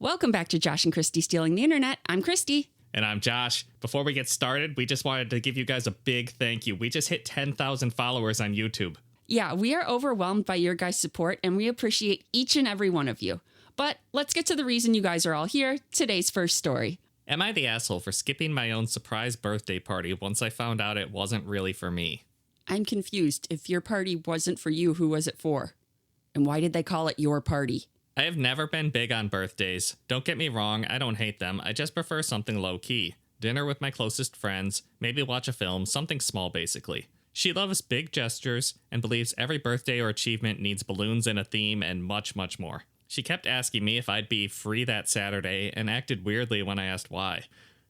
Welcome back to Josh and Kristie Stealing the Internet. I'm Kristie. And I'm Josh. Before we get started, we just wanted to give you guys a big thank you. We just hit 10,000 followers on YouTube. Yeah, we are overwhelmed by your guys' support, and we appreciate each and every one of you. But let's get to the reason you guys are all here, today's first story. Am I the asshole for skipping my own surprise birthday party once I found out it wasn't really for me? I'm confused. If your party wasn't for you, who was it for? And why did they call it your party? I have never been big on birthdays. Don't get me wrong, I don't hate them. I just prefer something low-key. Dinner with my closest friends, maybe watch a film, something small basically. She loves big gestures and believes every birthday or achievement needs balloons and a theme and much, much more. She kept asking me if I'd be free that Saturday and acted weirdly when I asked why.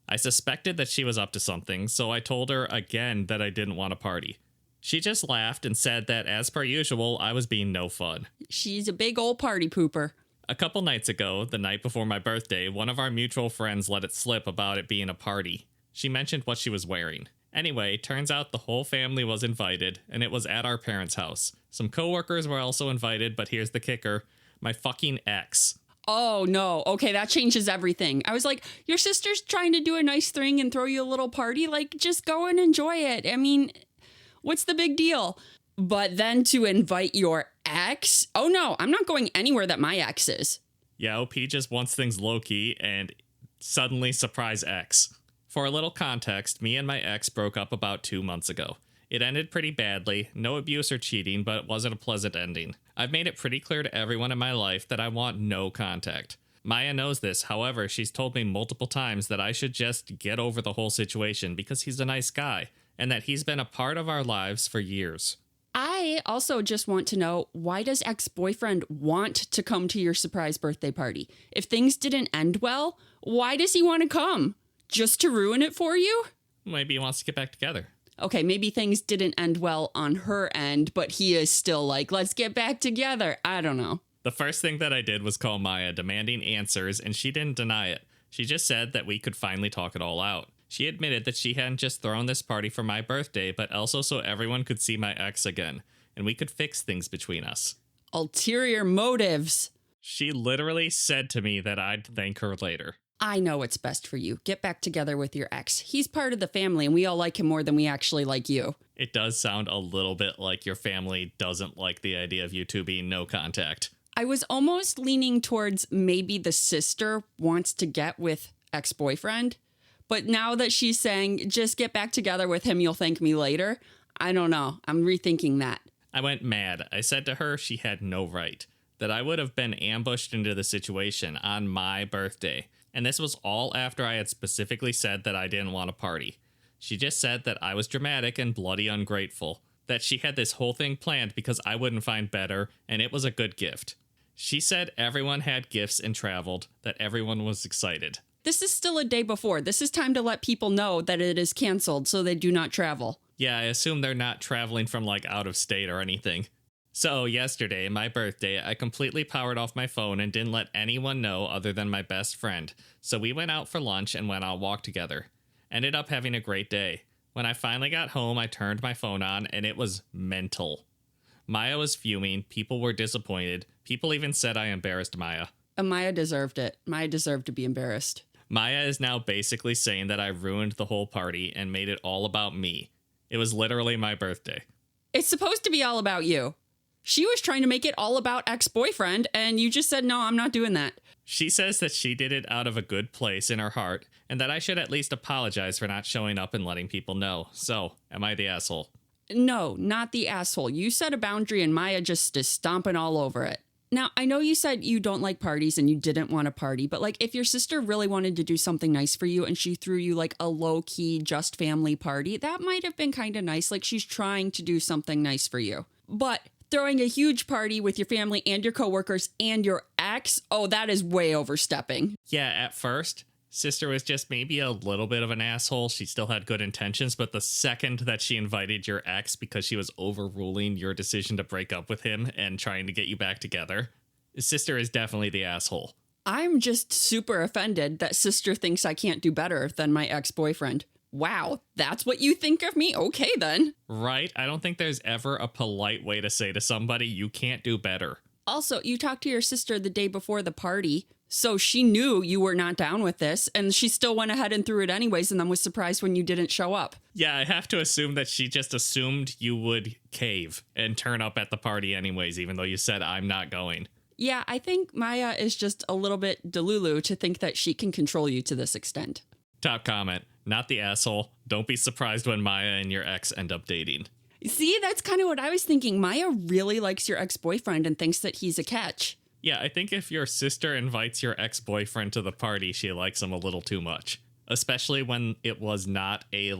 I suspected that she was up to something, so I told her again that I didn't want to party. She just laughed and said that, as per usual, I was being no fun. She's a big old party pooper. A couple nights ago, the night before my birthday, one of our mutual friends let it slip about it being a party. She mentioned what she was wearing. Anyway, turns out the whole family was invited, and it was at our parents' house. Some coworkers were also invited, but here's the kicker. My fucking ex. Oh, no. Okay, that changes everything. I was like, your sister's trying to do a nice thing and throw you a little party. Like, just go and enjoy it. I mean, what's the big deal? But then to invite your ex? Oh, no, I'm not going anywhere that my ex is. Yeah, OP just wants things low-key, and suddenly surprise ex. For a little context, me and my ex broke up about 2 months ago. It ended pretty badly, no abuse or cheating, but it wasn't a pleasant ending. I've made it pretty clear to everyone in my life that I want no contact. Maya knows this, however, she's told me multiple times that I should just get over the whole situation because he's a nice guy, and that he's been a part of our lives for years. I also just want to know, why does ex-boyfriend want to come to your surprise birthday party? If things didn't end well, why does he want to come? Just to ruin it for you? Maybe he wants to get back together. Okay, maybe things didn't end well on her end, but he is still like, let's get back together. I don't know. The first thing that I did was call Maya, demanding answers, and she didn't deny it. She just said that we could finally talk it all out. She admitted that she hadn't just thrown this party for my birthday, but also so everyone could see my ex again, and we could fix things between us. Ulterior motives. She literally said to me that I'd thank her later. I know what's best for you. Get back together with your ex. He's part of the family, and we all like him more than we actually like you. It does sound a little bit like your family doesn't like the idea of you two being no contact. I was almost leaning towards maybe the sister wants to get with ex-boyfriend. But now that she's saying, just get back together with him, you'll thank me later, I don't know. I'm rethinking that. I went mad. I said to her she had no right, that I would have been ambushed into the situation on my birthday. And this was all after I had specifically said that I didn't want to party. She just said that I was dramatic and bloody ungrateful, that she had this whole thing planned because I wouldn't find better, and it was a good gift. She said everyone had gifts and traveled, that everyone was excited. This is still a day before. This is time to let people know that it is canceled so they do not travel. Yeah, I assume they're not traveling from like out of state or anything. So yesterday, my birthday, I completely powered off my phone and didn't let anyone know other than my best friend. So we went out for lunch and went on a walk together. Ended up having a great day. When I finally got home, I turned my phone on and it was mental. Maya was fuming, people were disappointed, people even said I embarrassed Maya. Maya deserved it. Maya deserved to be embarrassed. Maya is now basically saying that I ruined the whole party and made it all about me. It was literally my birthday. It's supposed to be all about you. She was trying to make it all about ex-boyfriend, and you just said, no, I'm not doing that. She says that she did it out of a good place in her heart, and that I should at least apologize for not showing up and letting people know. So, am I the asshole? No, not the asshole. You set a boundary, and Maya just is stomping all over it. Now, I know you said you don't like parties and you didn't want to party, but like if your sister really wanted to do something nice for you and she threw you like a low-key just family party, that might have been kind of nice. Like she's trying to do something nice for you. But throwing a huge party with your family and your coworkers and your ex, oh, that is way overstepping. Yeah, at first, sister was just maybe a little bit of an asshole. She still had good intentions, but the second that she invited your ex because she was overruling your decision to break up with him and trying to get you back together, sister is definitely the asshole. I'm just super offended that sister thinks I can't do better than my ex-boyfriend. Wow, that's what you think of me? Okay, then. Right? I don't think there's ever a polite way to say to somebody, you can't do better. Also, you talked to your sister the day before the party, So she knew you were not down with this, and she still went ahead and threw it anyways, and then was surprised when you didn't show up. Yeah, I have to assume that she just assumed you would cave and turn up at the party anyways, even though you said I'm not going. Yeah, I think Maya is just a little bit delulu to think that she can control you to this extent. Top comment, not the asshole. Don't be surprised when Maya and your ex end up dating. See, that's kind of what I was thinking. Maya really likes your ex-boyfriend and thinks that he's a catch. Yeah, I think if your sister invites your ex-boyfriend to the party, she likes him a little too much. Especially when it was not a,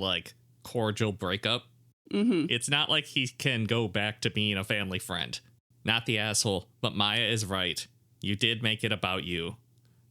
cordial breakup. Mm-hmm. It's not like he can go back to being a family friend. Not the asshole, but Maya is right. You did make it about you.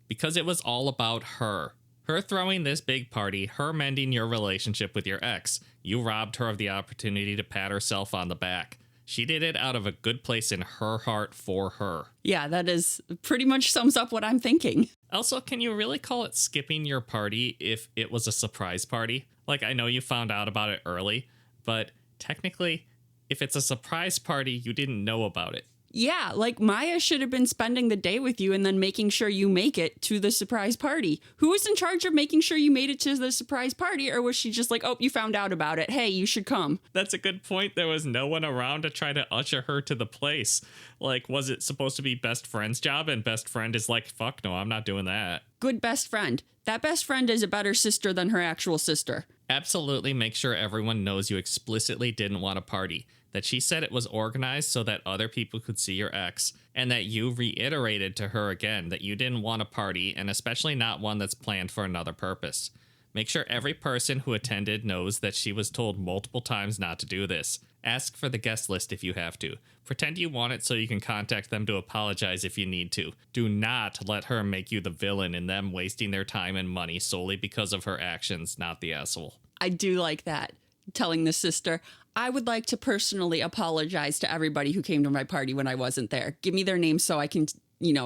Because it was all about her. Her throwing this big party, her mending your relationship with your ex. You robbed her of the opportunity to pat herself on the back. She did it out of a good place in her heart for her. Yeah, that is pretty much sums up what I'm thinking. Also, can you really call it skipping your party if it was a surprise party? I know you found out about it early, but technically, if it's a surprise party, you didn't know about it. Yeah, Maya should have been spending the day with you and then making sure you make it to the surprise party. Who was in charge of making sure you made it to the surprise party? Or was she just like, oh, you found out about it. Hey, you should come. That's a good point. There was no one around to try to usher her to the place. Was it supposed to be best friend's job? And best friend is like, fuck no, I'm not doing that. Good best friend. That best friend is a better sister than her actual sister. Absolutely make sure everyone knows you explicitly didn't want a party. That she said it was organized so that other people could see your ex, and that you reiterated to her again that you didn't want a party, and especially not one that's planned for another purpose. Make sure every person who attended knows that she was told multiple times not to do this. Ask for the guest list if you have to. Pretend you want it so you can contact them to apologize if you need to. Do not let her make you the villain in them wasting their time and money solely because of her actions, not the asshole. I do like that. Telling the sister, I would like to personally apologize to everybody who came to my party when I wasn't there. Give me their names so I can,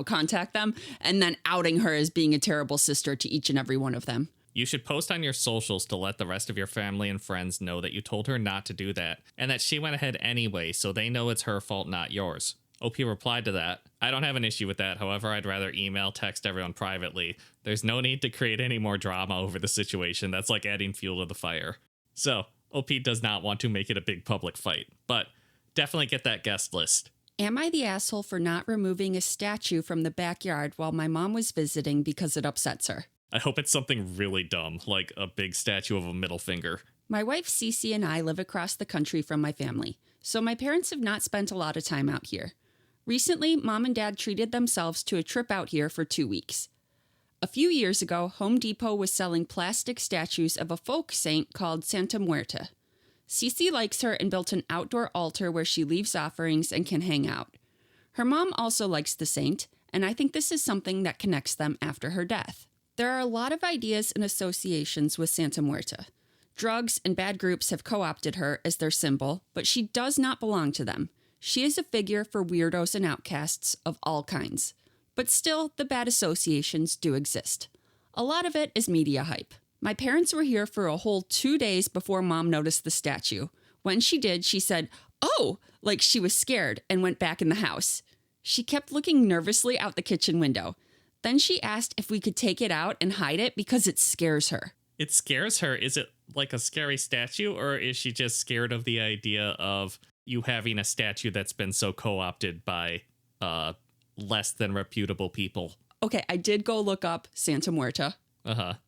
contact them. And then outing her as being a terrible sister to each and every one of them. You should post on your socials to let the rest of your family and friends know that you told her not to do that, and that she went ahead anyway, so they know it's her fault, not yours. OP replied to that. I don't have an issue with that, however, I'd rather text everyone privately. There's no need to create any more drama over the situation. That's like adding fuel to the fire. So, OP does not want to make it a big public fight, but definitely get that guest list. Am I the asshole for not removing a statue from the backyard while my mom was visiting because it upsets her? I hope it's something really dumb, like a big statue of a middle finger. My wife Cece and I live across the country from my family, so my parents have not spent a lot of time out here. Recently, Mom and Dad treated themselves to a trip out here for 2 weeks. A few years ago, Home Depot was selling plastic statues of a folk saint called Santa Muerta. Cece likes her and built an outdoor altar where she leaves offerings and can hang out. Her mom also likes the saint, and I think this is something that connects them after her death. There are a lot of ideas and associations with Santa Muerta. Drugs and bad groups have co-opted her as their symbol, but she does not belong to them. She is a figure for weirdos and outcasts of all kinds. But still, the bad associations do exist. A lot of it is media hype. My parents were here for a whole 2 days before Mom noticed the statue. When she did, she said, "Oh," like she was scared, and went back in the house. She kept looking nervously out the kitchen window. Then she asked if we could take it out and hide it because it scares her. It scares her? Is it like a scary statue, or is she just scared of the idea of you having a statue that's been so co-opted by less than reputable people? Okay, I did go look up Santa Muerta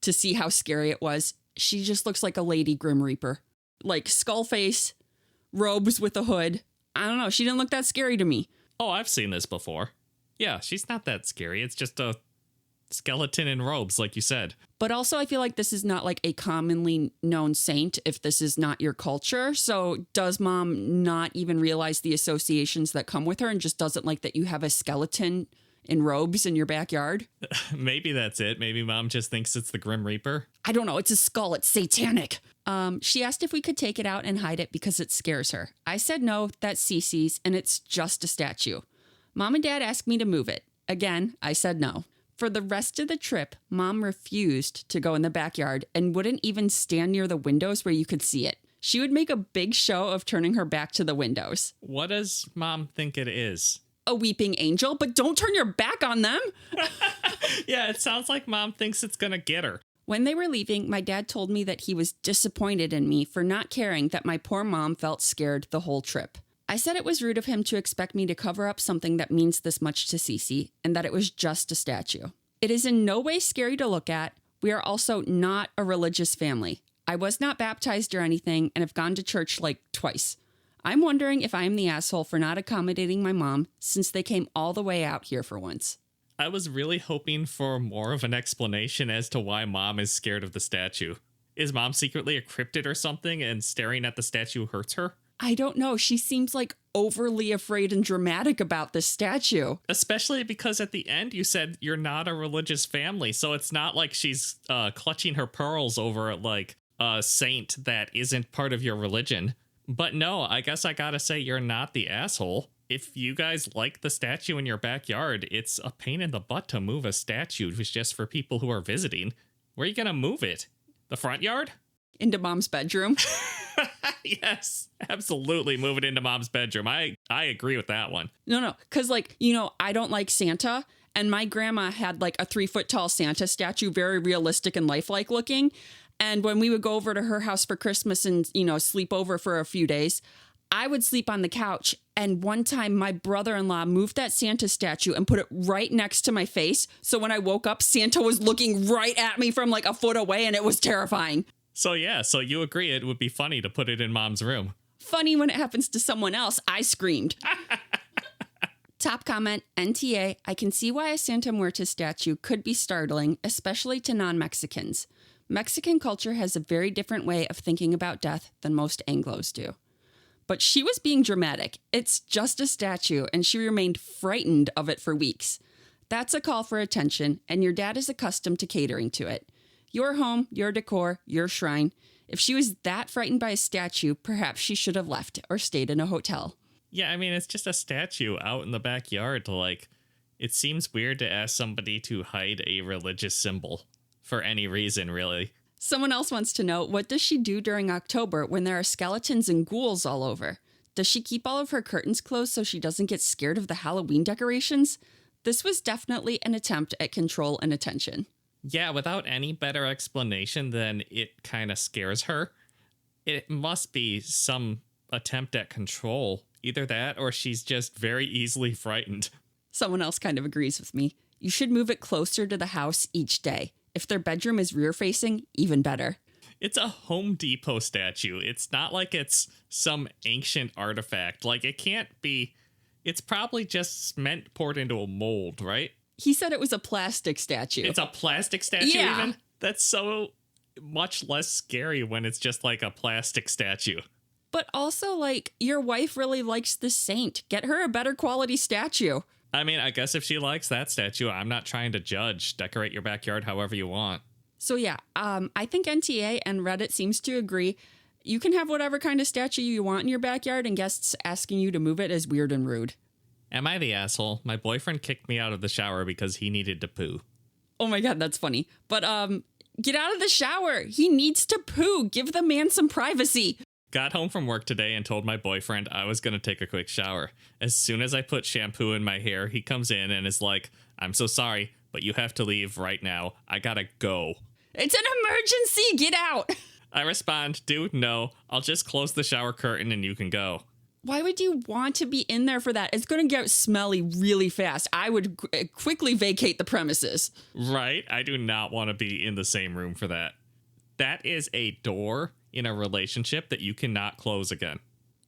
to see how scary it was. She just looks like a lady Grim Reaper. Like skull face, robes with a hood. I don't know, she didn't look that scary to me. Oh, I've seen this before. Yeah, she's not that scary. It's just a skeleton in robes, like you said. But also, I feel like this is not like a commonly known saint if this is not your culture. So does Mom not even realize the associations that come with her and just doesn't like that you have a skeleton in robes in your backyard? Maybe that's it. Maybe Mom just thinks it's the Grim Reaper. I don't know. It's a skull. It's satanic. She asked if we could take it out and hide it because it scares her. I said no, that's Cece's, and it's just a statue. Mom and Dad asked me to move it. Again, I said no. For the rest of the trip, Mom refused to go in the backyard and wouldn't even stand near the windows where you could see it. She would make a big show of turning her back to the windows. What does Mom think it is? a weeping angel, but don't turn your back on them. Yeah, it sounds like Mom thinks it's gonna get her. When they were leaving, my dad told me that he was disappointed in me for not caring that my poor mom felt scared the whole trip. I said it was rude of him to expect me to cover up something that means this much to Cece, and that it was just a statue. It is in no way scary to look at. We are also not a religious family. I was not baptized or anything and have gone to church like twice. I'm wondering if I am the asshole for not accommodating my mom since they came all the way out here for once. I was really hoping for more of an explanation as to why Mom is scared of the statue. Is Mom secretly a cryptid or something and staring at the statue hurts her? I don't know. She seems like overly afraid and dramatic about this statue. Especially because at the end you said you're not a religious family, so it's not like she's clutching her pearls over like a saint that isn't part of your religion. But no, I guess I gotta say you're not the asshole. If you guys like the statue in your backyard, it's a pain in the butt to move a statue which is just for people who are visiting. Where are you gonna move it? The front yard? Into Mom's bedroom. Yes, absolutely move it into Mom's bedroom. I agree with that one. No, because I don't like Santa, and my grandma had like a 3-foot tall Santa statue, very realistic and lifelike looking. And when we would go over to her house for Christmas and, sleep over for a few days, I would sleep on the couch. And one time my brother-in-law moved that Santa statue and put it right next to my face. So when I woke up, Santa was looking right at me from like a foot away, and it was terrifying. So you agree it would be funny to put it in Mom's room. Funny when it happens to someone else. I screamed. Top comment, NTA, I can see why a Santa Muerte statue could be startling, especially to non-Mexicans. Mexican culture has a very different way of thinking about death than most Anglos do. But she was being dramatic. It's just a statue, and she remained frightened of it for weeks. That's a call for attention, and your dad is accustomed to catering to it. Your home, your decor, your shrine. If she was that frightened by a statue, perhaps she should have left or stayed in a hotel. Yeah, I mean, it's just a statue out in the backyard. It seems weird to ask somebody to hide a religious symbol for any reason, really. Someone else wants to know, what does she do during October when there are skeletons and ghouls all over? Does she keep all of her curtains closed so she doesn't get scared of the Halloween decorations? This was definitely an attempt at control and attention. Yeah, without any better explanation than it kind of scares her. It must be some attempt at control. Either that or she's just very easily frightened. Someone else kind of agrees with me. You should move it closer to the house each day. If their bedroom is rear-facing, even better. It's a Home Depot statue. It's not like it's some ancient artifact. It can't be. It's probably just cement poured into a mold, right? He said it was a plastic statue. It's a plastic statue, yeah. Even? That's so much less scary when it's just like a plastic statue. But also, your wife really likes the saint. Get her a better quality statue. I mean, I guess if she likes that statue, I'm not trying to judge. Decorate your backyard however you want. So yeah, I think NTA and Reddit seems to agree. You can have whatever kind of statue you want in your backyard, and guests asking you to move it is weird and rude. Am I the asshole? My boyfriend kicked me out of the shower because he needed to poo. Oh my God, that's funny. But get out of the shower. He needs to poo. Give the man some privacy. Got home from work today and told my boyfriend I was going to take a quick shower. As soon as I put shampoo in my hair, he comes in and is like, I'm so sorry, but you have to leave right now. I gotta go. It's an emergency. Get out. I respond, dude, no, I'll just close the shower curtain and you can go. Why would you want to be in there for that? It's going to get smelly really fast. I would quickly vacate the premises. Right? I do not want to be in the same room for that. That is a door in a relationship that you cannot close again.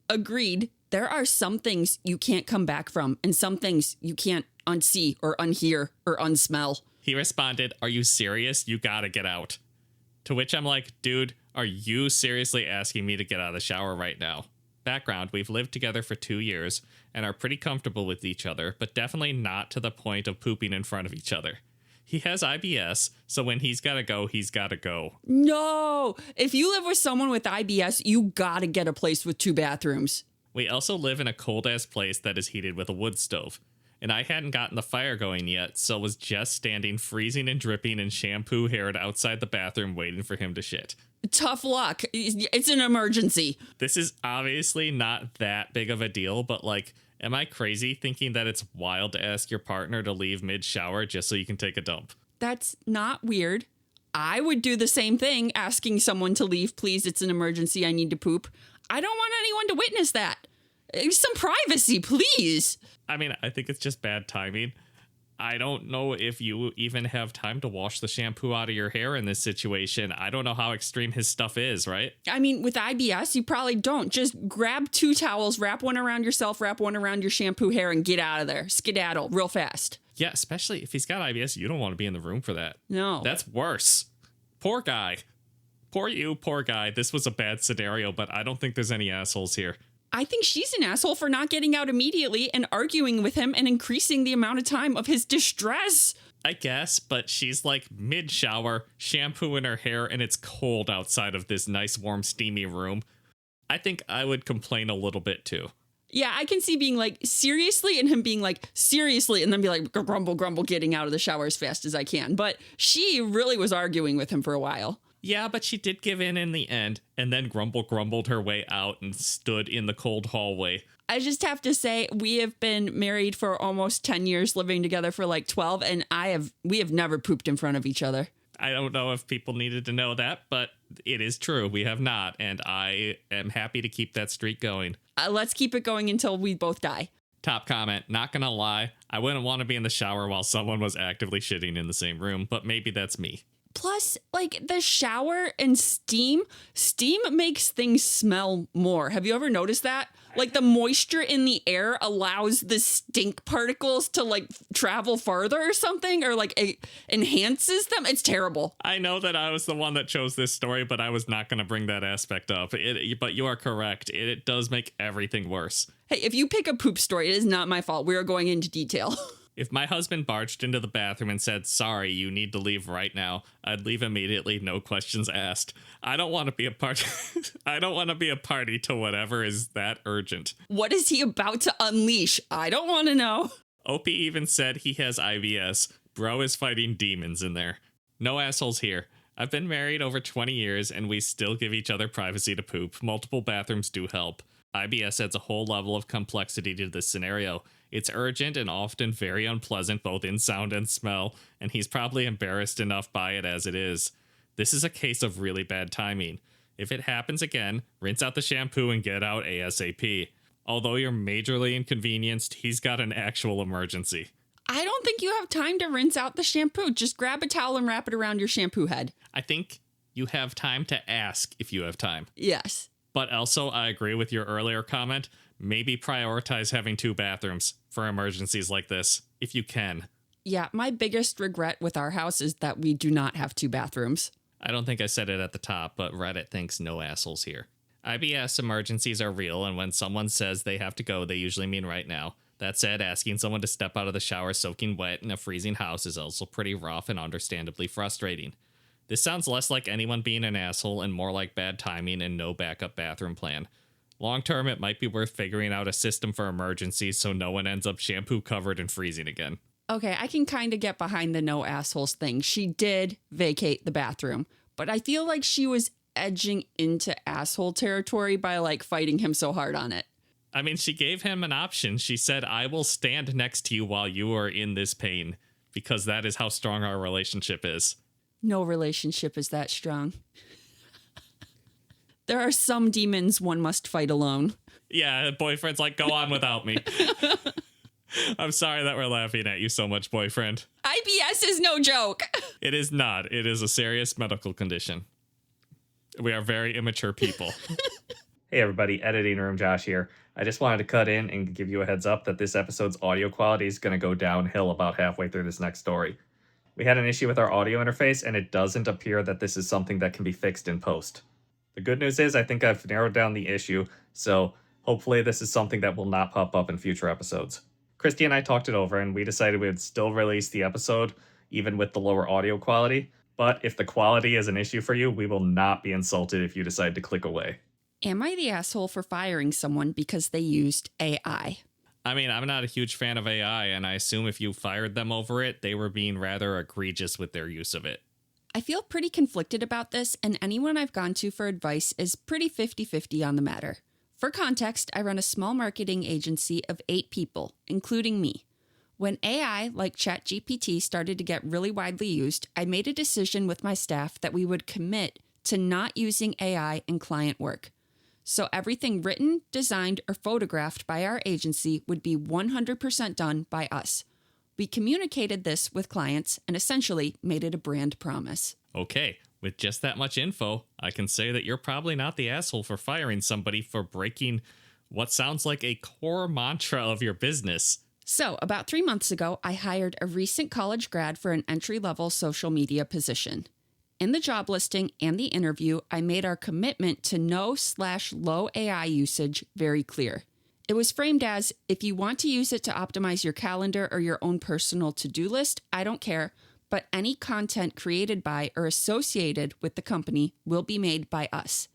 Agreed. There are some things you can't come back from, and some things you can't unsee or unhear or unsmell. He responded, are you serious? You gotta get out. To which I'm like, dude, are you seriously asking me to get out of the shower right now? Background, we've lived together for 2 years and are pretty comfortable with each other, but definitely not to the point of pooping in front of each other. He has IBS, so when he's gotta go, he's gotta go. No! If you live with someone with IBS, you gotta get a place with 2 bathrooms. We also live in a cold-ass place that is heated with a wood stove. And I hadn't gotten the fire going yet, so was just standing freezing and dripping and shampoo-haired outside the bathroom waiting for him to shit. Tough luck. It's an emergency. This is obviously not that big of a deal, but Am I crazy thinking that it's wild to ask your partner to leave mid-shower just so you can take a dump? That's not weird. I would do the same thing, asking someone to leave, please, it's an emergency, I need to poop. I don't want anyone to witness that. Some privacy, please. I mean, I think it's just bad timing. I don't know if you even have time to wash the shampoo out of your hair in this situation. I don't know how extreme his stuff is, right? I mean, with IBS, you probably don't. Just grab 2 towels, wrap one around yourself, wrap one around your shampoo hair, and get out of there. Skedaddle real fast. Yeah, especially if he's got IBS, you don't want to be in the room for that. No. That's worse. Poor guy. Poor you, poor guy. This was a bad scenario, but I don't think there's any assholes here. I think she's an asshole for not getting out immediately and arguing with him and increasing the amount of time of his distress. I guess, but she's like mid-shower, shampoo in her hair, and it's cold outside of this nice, warm, steamy room. I think I would complain a little bit too. Yeah, I can see being like, seriously, and him being like, seriously, and then be like, grumble, grumble, getting out of the shower as fast as I can. But she really was arguing with him for a while. Yeah, but she did give in the end, and then grumbled her way out and stood in the cold hallway. I just have to say, we have been married for almost 10 years, living together for like 12, and we have never pooped in front of each other. I don't know if people needed to know that, but it is true. We have not, and I am happy to keep that streak going. Let's keep it going until we both die. Top comment, not gonna lie, I wouldn't want to be in the shower while someone was actively shitting in the same room, but maybe that's me. Plus, like, the shower and steam makes things smell more. Have you ever noticed that? Like, the moisture in the air allows the stink particles to, like, travel farther or something, or, like, it enhances them. It's terrible. I know that I was the one that chose this story, but I was not going to bring that aspect up. But you are correct. It does make everything worse. Hey, if you pick a poop story, it is not my fault. We are going into detail. If my husband barged into the bathroom and said, sorry, you need to leave right now, I'd leave immediately, no questions asked. I don't want to be a part. I don't want to be a party to whatever is that urgent. What is he about to unleash? I don't want to know. Opie even said he has IBS. Bro is fighting demons in there. No assholes here. I've been married over 20 years and we still give each other privacy to poop. Multiple bathrooms do help. IBS adds a whole level of complexity to this scenario. It's urgent and often very unpleasant both in sound and smell, and he's probably embarrassed enough by it as it is. This is a case of really bad timing. If it happens again, rinse out the shampoo and get out ASAP. Although you're majorly inconvenienced, he's got an actual emergency. I don't think you have time to rinse out the shampoo. Just grab a towel and wrap it around your shampoo head. I think you have time to ask if you have time. Yes. But also, I agree with your earlier comment. Maybe prioritize having 2 bathrooms for emergencies like this, if you can. Yeah, my biggest regret with our house is that we do not have 2 bathrooms. I don't think I said it at the top, but Reddit thinks no assholes here. IBS emergencies are real, and when someone says they have to go, they usually mean right now. That said, asking someone to step out of the shower soaking wet in a freezing house is also pretty rough and understandably frustrating. This sounds less like anyone being an asshole and more like bad timing and no backup bathroom plan. Long term, it might be worth figuring out a system for emergencies so no one ends up shampoo covered and freezing again. Okay, I can kind of get behind the no assholes thing. She did vacate the bathroom, but I feel like she was edging into asshole territory by like fighting him so hard on it. I mean, she gave him an option. She said, I will stand next to you while you are in this pain, because that is how strong our relationship is. No relationship is that strong. There are some demons one must fight alone. Yeah, boyfriend's like, go on without me. I'm sorry that we're laughing at you so much, boyfriend. IBS is no joke. It is not. It is a serious medical condition. We are very immature people. Hey everybody, editing room Josh here. I just wanted to cut in and give you a heads up that this episode's audio quality is going to go downhill about halfway through this next story. We had an issue with our audio interface, and it doesn't appear that this is something that can be fixed in post. The good news is I think I've narrowed down the issue, so hopefully this is something that will not pop up in future episodes. Kristie and I talked it over, and we decided we would still release the episode, even with the lower audio quality. But if the quality is an issue for you, we will not be insulted if you decide to click away. Am I the asshole for firing someone because they used AI? I mean, I'm not a huge fan of AI, and I assume if you fired them over it, they were being rather egregious with their use of it. I feel pretty conflicted about this, and anyone I've gone to for advice is pretty 50-50 on the matter. For context, I run a small marketing agency of 8 people, including me. When AI like ChatGPT started to get really widely used, I made a decision with my staff that we would commit to not using AI in client work. So everything written, designed, or photographed by our agency would be 100% done by us. We communicated this with clients and essentially made it a brand promise. Okay, with just that much info, I can say that you're probably not the asshole for firing somebody for breaking what sounds like a core mantra of your business. So, about 3 months ago, I hired a recent college grad for an entry-level social media position. In the job listing and the interview, I made our commitment to no/low AI usage very clear. It was framed as, if you want to use it to optimize your calendar or your own personal to-do list, I don't care, but any content created by or associated with the company will be made by us.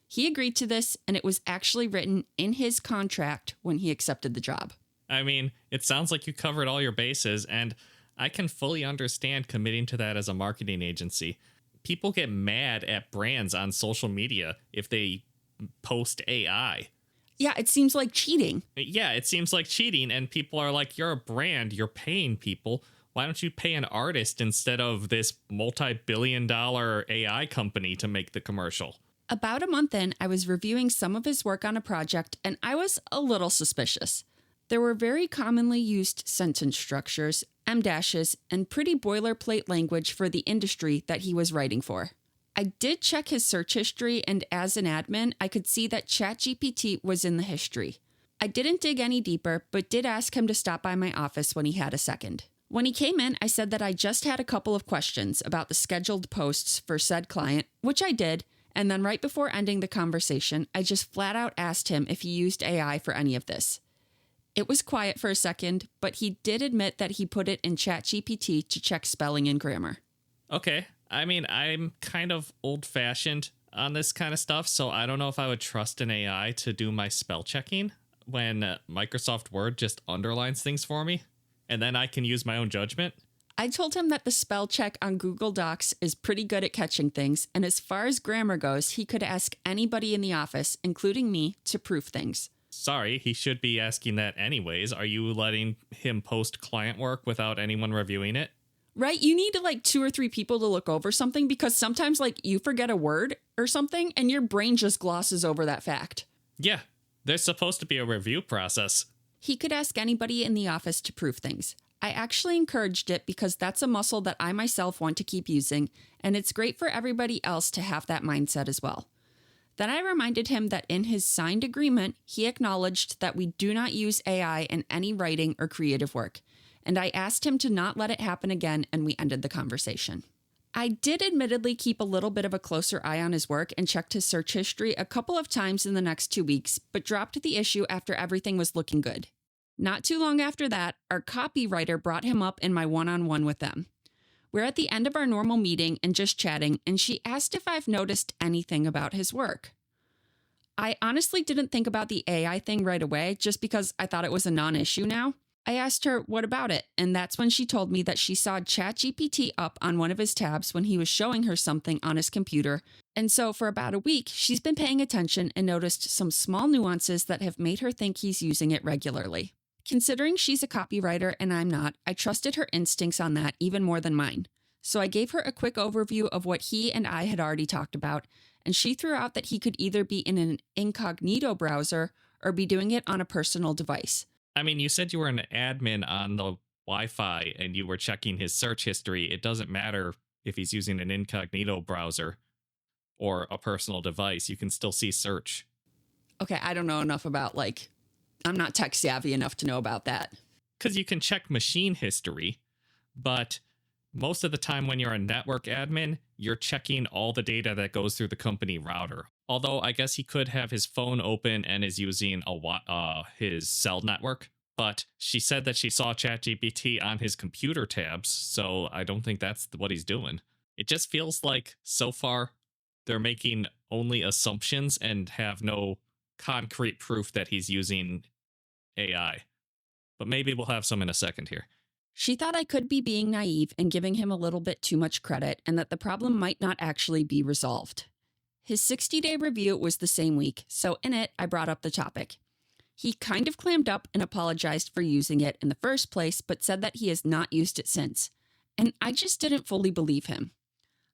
He agreed to this, and it was actually written in his contract when he accepted the job. I mean, it sounds like you covered all your bases, and I can fully understand committing to that as a marketing agency. People get mad at brands on social media if they post AI. Yeah, it seems like cheating. Yeah, it seems like cheating, and people are like, you're a brand, you're paying people. Why don't you pay an artist instead of this multi-billion-dollar AI company to make the commercial? About a month in, I was reviewing some of his work on a project, and I was a little suspicious. There were very commonly used sentence structures, em-dashes, and pretty boilerplate language for the industry that he was writing for. I did check his search history, and as an admin, I could see that ChatGPT was in the history. I didn't dig any deeper, but did ask him to stop by my office when he had a second. When he came in, I said that I just had a couple of questions about the scheduled posts for said client, which I did, and then right before ending the conversation, I just flat out asked him if he used AI for any of this. It was quiet for a second, but he did admit that he put it in ChatGPT to check spelling and grammar. Okay. I mean, I'm kind of old-fashioned on this kind of stuff, so I don't know if I would trust an AI to do my spell checking when Microsoft Word just underlines things for me, and then I can use my own judgment. I told him that the spell check on Google Docs is pretty good at catching things, and as far as grammar goes, he could ask anybody in the office, including me, to proof things. Sorry, he should be asking that anyways. Are you letting him post client work without anyone reviewing it? Right? You need 2 or 3 people to look over something because sometimes you forget a word or something and your brain just glosses over that fact. Yeah, there's supposed to be a review process. He could ask anybody in the office to proof things. I actually encouraged it because that's a muscle that I myself want to keep using, and it's great for everybody else to have that mindset as well. Then I reminded him that in his signed agreement, he acknowledged that we do not use AI in any writing or creative work, and I asked him to not let it happen again, and we ended the conversation. I did admittedly keep a little bit of a closer eye on his work and checked his search history a couple of times in the next 2 weeks, but dropped the issue after everything was looking good. Not too long after that, our copywriter brought him up in my one-on-one with them. We're at the end of our normal meeting and just chatting, and she asked if I've noticed anything about his work. I honestly didn't think about the AI thing right away, just because I thought it was a non-issue now. I asked her, what about it? And that's when she told me that she saw ChatGPT up on one of his tabs when he was showing her something on his computer. And so for about a week, she's been paying attention and noticed some small nuances that have made her think he's using it regularly. Considering she's a copywriter and I'm not, I trusted her instincts on that even more than mine. So I gave her a quick overview of what he and I had already talked about, and she threw out that he could either be in an incognito browser or be doing it on a personal device. I mean, you said you were an admin on the Wi-Fi and you were checking his search history. It doesn't matter if he's using an incognito browser or a personal device. You can still see search. Okay, I don't know enough about I'm not tech savvy enough to know about that. Because you can check machine history, but most of the time when you're a network admin, you're checking all the data that goes through the company router. Although I guess he could have his phone open and is using his cell network. But she said that she saw ChatGPT on his computer tabs, so I don't think that's what he's doing. It just feels like so far they're making only assumptions and have no concrete proof that he's using AI. But maybe we'll have some in a second here. She thought I could be being naive and giving him a little bit too much credit and that the problem might not actually be resolved. His 60-day review was the same week, so in it, I brought up the topic. He kind of clammed up and apologized for using it in the first place, but said that he has not used it since. And I just didn't fully believe him.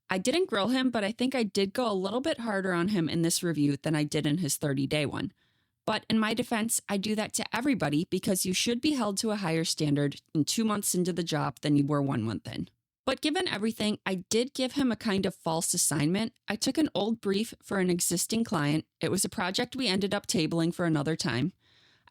I didn't grill him, but I think I did go a little bit harder on him in this review than I did in his 30-day one. But in my defense, I do that to everybody because you should be held to a higher standard in 2 months into the job than you were 1 month in. But given everything, I did give him a kind of false assignment. I took an old brief for an existing client. It was a project we ended up tabling for another time.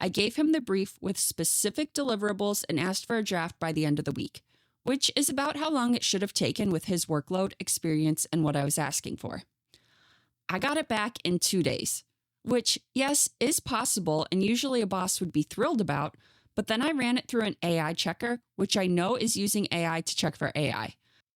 I gave him the brief with specific deliverables and asked for a draft by the end of the week, which is about how long it should have taken with his workload, experience, and what I was asking for. I got it back in 2 days, which, yes, is possible and usually a boss would be thrilled about, but then I ran it through an AI checker, which I know is using AI to check for AI.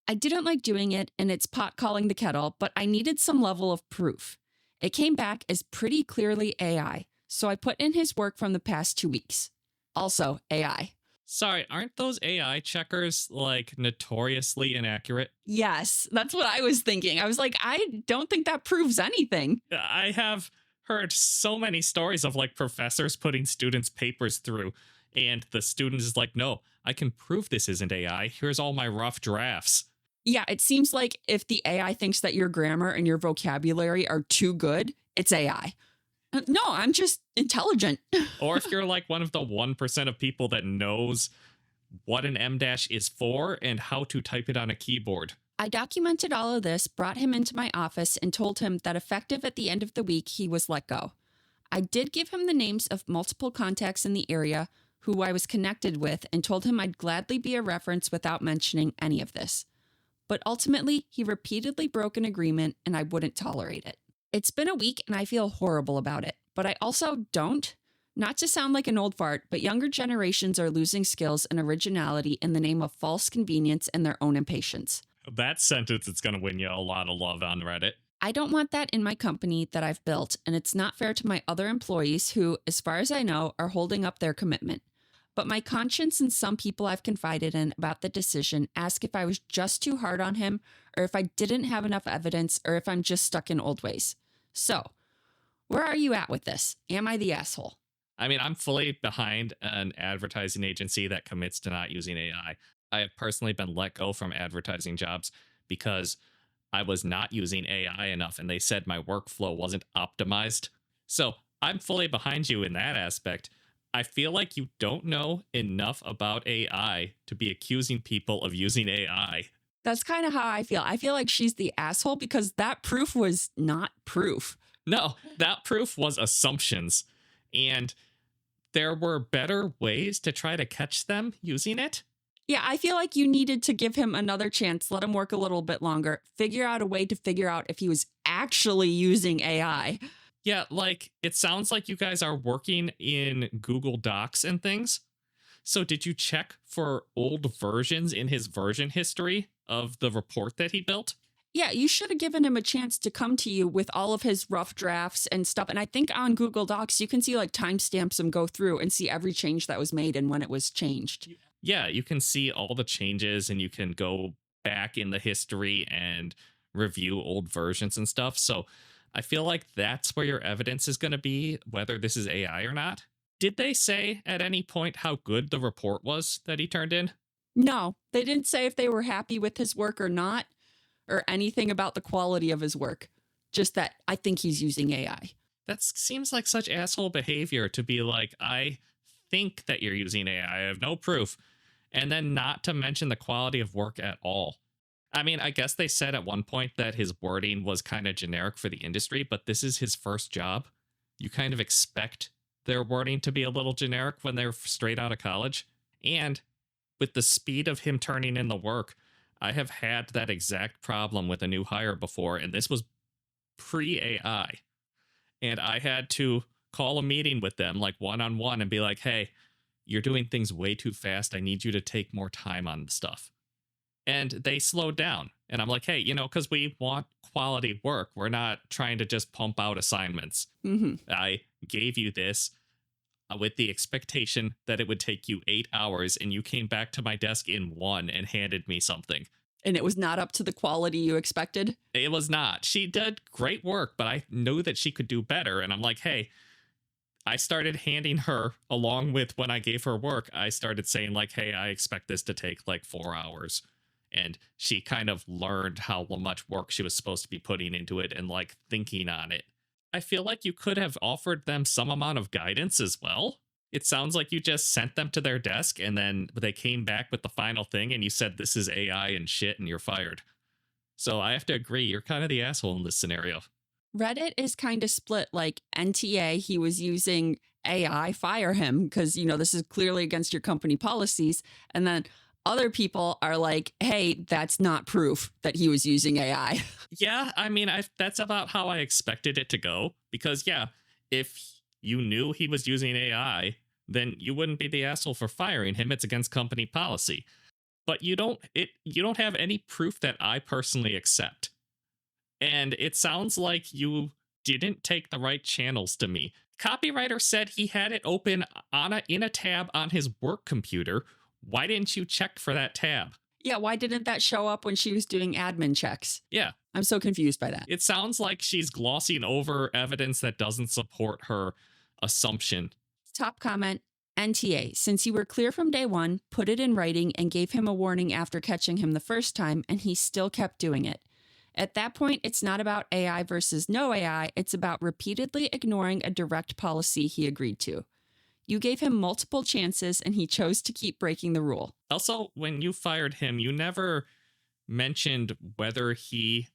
I didn't like doing it, and it's pot calling the kettle, but I needed some level of proof. It came back as pretty clearly AI, so I put in his work from the past 2 weeks. Also, AI. Sorry, aren't those AI checkers, like, notoriously inaccurate? Yes, that's what I was thinking. I was like, I don't think that proves anything. I have heard so many stories of, like, professors putting students' papers through, and the student is like, no, I can prove this isn't AI. Here's all my rough drafts. Yeah, it seems like if the AI thinks that your grammar and your vocabulary are too good, it's AI. No, I'm just intelligent. Or if you're like one of the 1% of people that knows what an M dash is for and how to type it on a keyboard. I documented all of this, brought him into my office, and told him that effective at the end of the week, he was let go. I did give him the names of multiple contacts in the area who I was connected with and told him I'd gladly be a reference without mentioning any of this. But ultimately, he repeatedly broke an agreement and I wouldn't tolerate it. It's been a week and I feel horrible about it, but I also don't. Not to sound like an old fart, but younger generations are losing skills and originality in the name of false convenience and their own impatience. That sentence is going to win you a lot of love on Reddit. I don't want that in my company that I've built, and it's not fair to my other employees who, as far as I know, are holding up their commitment. But my conscience and some people I've confided in about the decision ask if I was just too hard on him, or if I didn't have enough evidence, or if I'm just stuck in old ways. So, where are you at with this? Am I the asshole? I mean, I'm fully behind an advertising agency that commits to not using AI. I have personally been let go from advertising jobs because I was not using AI enough and they said my workflow wasn't optimized. So I'm fully behind you in that aspect. I feel like you don't know enough about AI to be accusing people of using AI. That's kind of how I feel. I feel like she's the asshole because that proof was not proof. No, that proof was assumptions. And there were better ways to try to catch them using it. Yeah, I feel like you needed to give him another chance, let him work a little bit longer, figure out a way to figure out if he was actually using AI. Yeah, like, it sounds like you guys are working in Google Docs and things. So did you check for old versions in his version history of the report that he built? Yeah, you should have given him a chance to come to you with all of his rough drafts and stuff. And I think on Google Docs, you can see like timestamps and go through and see every change that was made and when it was changed. Yeah, you can see all the changes and you can go back in the history and review old versions and stuff. So I feel like that's where your evidence is going to be, whether this is AI or not. Did they say at any point how good the report was that he turned in? No, they didn't say if they were happy with his work or not, or anything about the quality of his work. Just that I think he's using AI. That seems like such asshole behavior to be like, I think that you're using AI. I have no proof. And then not to mention the quality of work at all. I mean, I guess they said at one point that his wording was kind of generic for the industry, but this is his first job. You kind of expect their wording to be a little generic when they're straight out of college. And with the speed of him turning in the work, I have had that exact problem with a new hire before, and this was pre-AI. And I had to call a meeting with them, like one-on-one, and be like, hey, you're doing things way too fast. I need you to take more time on the stuff. And they slowed down. And I'm like, hey, because we want quality work. We're not trying to just pump out assignments. Mm-hmm. I gave you this with the expectation that it would take you 8 hours, and you came back to my desk in 1 and handed me something. And it was not up to the quality you expected? It was not. She did great work, but I knew that she could do better. And I'm like, hey, I started handing her, along with when I gave her work, I started saying like, hey, I expect this to take like 4 hours. And she kind of learned how much work she was supposed to be putting into it and like thinking on it. I feel like you could have offered them some amount of guidance as well. It sounds like you just sent them to their desk and then they came back with the final thing and you said, this is AI and shit, and you're fired. So I have to agree, you're kind of the asshole in this scenario. Reddit is kind of split, like NTA, he was using AI, fire him because, this is clearly against your company policies. And then other people are like, hey, that's not proof that he was using AI. Yeah, I mean, that's about how I expected it to go. Because, yeah, if you knew he was using AI, then you wouldn't be the asshole for firing him. It's against company policy. But you don't have any proof that I personally accept. And it sounds like you didn't take the right channels to me. Copywriter said he had it open in a tab on his work computer. Why didn't you check for that tab? Yeah, why didn't that show up when she was doing admin checks? Yeah. I'm so confused by that. It sounds like she's glossing over evidence that doesn't support her assumption. Top comment, NTA, since you were clear from day one, put it in writing and gave him a warning after catching him the first time, and he still kept doing it. At that point, it's not about AI versus no AI, it's about repeatedly ignoring a direct policy he agreed to. You gave him multiple chances and he chose to keep breaking the rule. Also, when you fired him, you never mentioned whether he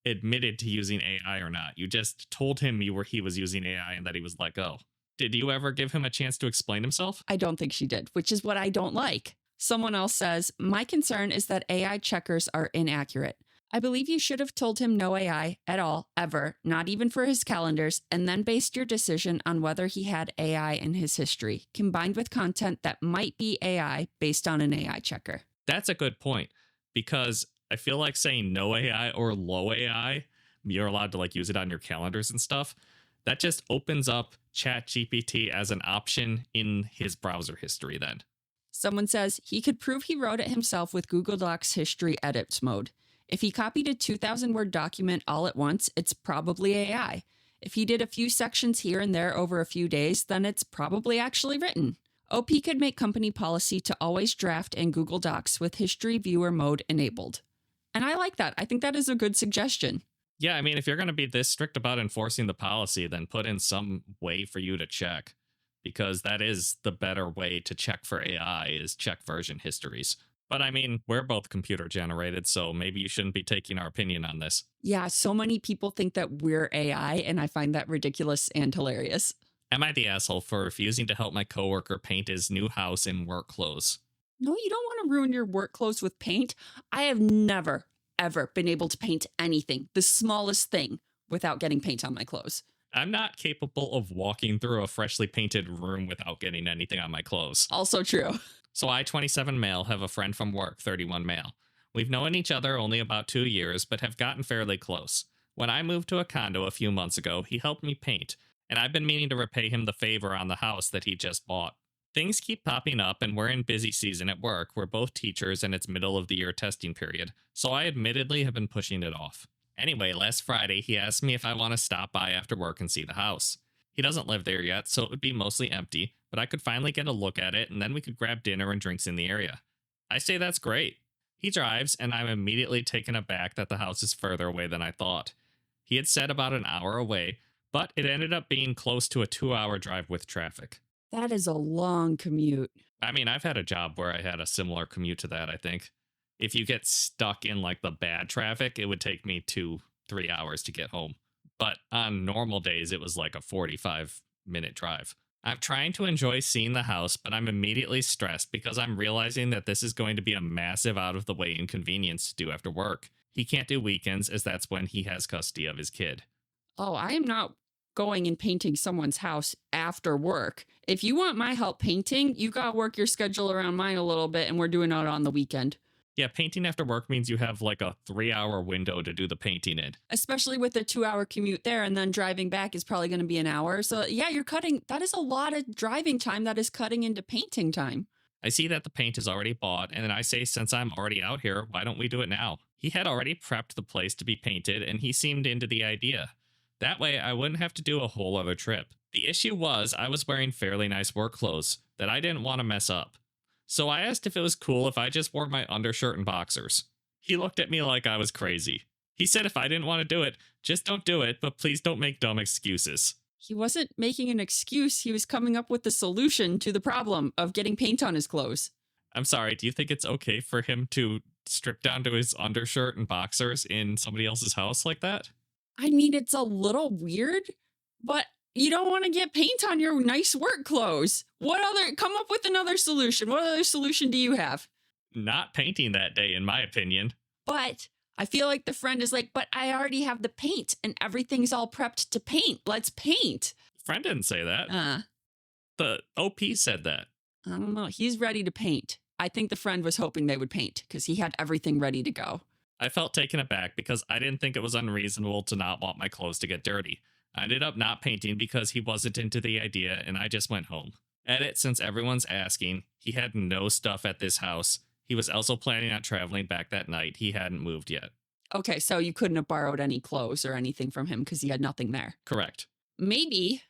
admitted to using AI or not. You just told him he was using AI and that he was let go. Did you ever give him a chance to explain himself? I don't think she did, which is what I don't like. Someone else says, my concern is that AI checkers are inaccurate. I believe you should have told him no AI at all, ever, not even for his calendars, and then based your decision on whether he had AI in his history, combined with content that might be AI based on an AI checker. That's a good point, because I feel like saying no AI or low AI, you're allowed to like use it on your calendars and stuff. That just opens up ChatGPT as an option in his browser history then. Someone says he could prove he wrote it himself with Google Docs history edits mode. If he copied a 2,000-word document all at once, it's probably AI. If he did a few sections here and there over a few days, then it's probably actually written. OP could make company policy to always draft in Google Docs with history viewer mode enabled. And I like that. I think that is a good suggestion. Yeah, I mean, if you're going to be this strict about enforcing the policy, then put in some way for you to check. Because that is the better way to check for AI, is check version histories. But I mean, we're both computer generated, so maybe you shouldn't be taking our opinion on this. Yeah, so many people think that we're AI, and I find that ridiculous and hilarious. Am I the asshole for refusing to help my coworker paint his new house in work clothes? No, you don't want to ruin your work clothes with paint. I have never, ever been able to paint anything, the smallest thing, without getting paint on my clothes. I'm not capable of walking through a freshly painted room without getting anything on my clothes. Also true. So I, 27 male, have a friend from work, 31 male. We've known each other only about 2 years, but have gotten fairly close. When I moved to a condo a few months ago, he helped me paint, and I've been meaning to repay him the favor on the house that he just bought. Things keep popping up, and we're in busy season at work. We're both teachers, and it's middle of the year testing period, so I admittedly have been pushing it off. Anyway, last Friday, he asked me if I want to stop by after work and see the house. He doesn't live there yet, so it would be mostly empty, but I could finally get a look at it, and then we could grab dinner and drinks in the area. I say that's great. He drives, and I'm immediately taken aback that the house is further away than I thought. He had said about an hour away, but it ended up being close to a 2-hour drive with traffic. That is a long commute. I mean, I've had a job where I had a similar commute to that, I think. If you get stuck in like the bad traffic, it would take me 2-3 hours to get home. But on normal days, it was like a 45-minute drive. I'm trying to enjoy seeing the house, but I'm immediately stressed because I'm realizing that this is going to be a massive out-of-the-way inconvenience to do after work. He can't do weekends, as that's when he has custody of his kid. Oh, I am not going and painting someone's house after work. If you want my help painting, you gotta work your schedule around mine a little bit, and we're doing it on the weekend. Yeah, painting after work means you have like a 3-hour window to do the painting in. Especially with a 2-hour commute there, and then driving back is probably going to be an hour. So yeah, that is a lot of driving time that is cutting into painting time. I see that the paint is already bought, and then I say, since I'm already out here, why don't we do it now? He had already prepped the place to be painted, and he seemed into the idea. That way, I wouldn't have to do a whole other trip. The issue was, I was wearing fairly nice work clothes that I didn't want to mess up. So I asked if it was cool if I just wore my undershirt and boxers. He looked at me like I was crazy. He said if I didn't want to do it, just don't do it, but please don't make dumb excuses. He wasn't making an excuse. He was coming up with the solution to the problem of getting paint on his clothes. I'm sorry, do you think it's okay for him to strip down to his undershirt and boxers in somebody else's house like that? I mean, it's a little weird, but you don't want to get paint on your nice work clothes. Come up with another solution. What other solution do you have? Not painting that day, in my opinion. But I feel like the friend is like, but I already have the paint and everything's all prepped to paint. Let's paint. Friend didn't say that. The OP said that. I don't know. He's ready to paint. I think the friend was hoping they would paint because he had everything ready to go. I felt taken aback because I didn't think it was unreasonable to not want my clothes to get dirty. I ended up not painting because he wasn't into the idea, and I just went home. Edit, since everyone's asking, he had no stuff at this house. He was also planning on traveling back that night. He hadn't moved yet. Okay, so you couldn't have borrowed any clothes or anything from him because he had nothing there. Correct. Maybe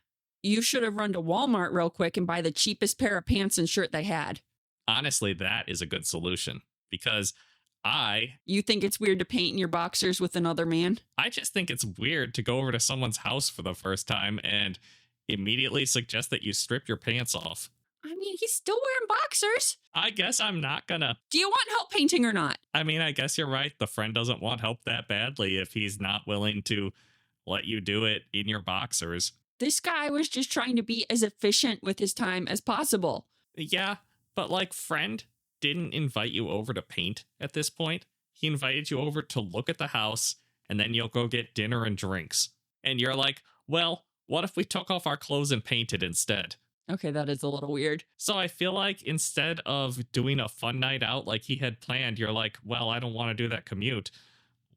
you should have run to Walmart real quick and buy the cheapest pair of pants and shirt they had. Honestly, that is a good solution because You think it's weird to paint in your boxers with another man? I just think it's weird to go over to someone's house for the first time and immediately suggest that you strip your pants off. I mean, he's still wearing boxers. I guess I'm not gonna. Do you want help painting or not? I mean, I guess you're right. The friend doesn't want help that badly if he's not willing to let you do it in your boxers. This guy was just trying to be as efficient with his time as possible. Yeah, but like, friend didn't invite you over to paint at this point. He invited you over to look at the house, and then you'll go get dinner and drinks. And you're like, well, what if we took off our clothes and painted instead? Okay, that is a little weird. So I feel like instead of doing a fun night out like he had planned, you're like, well, I don't want to do that commute.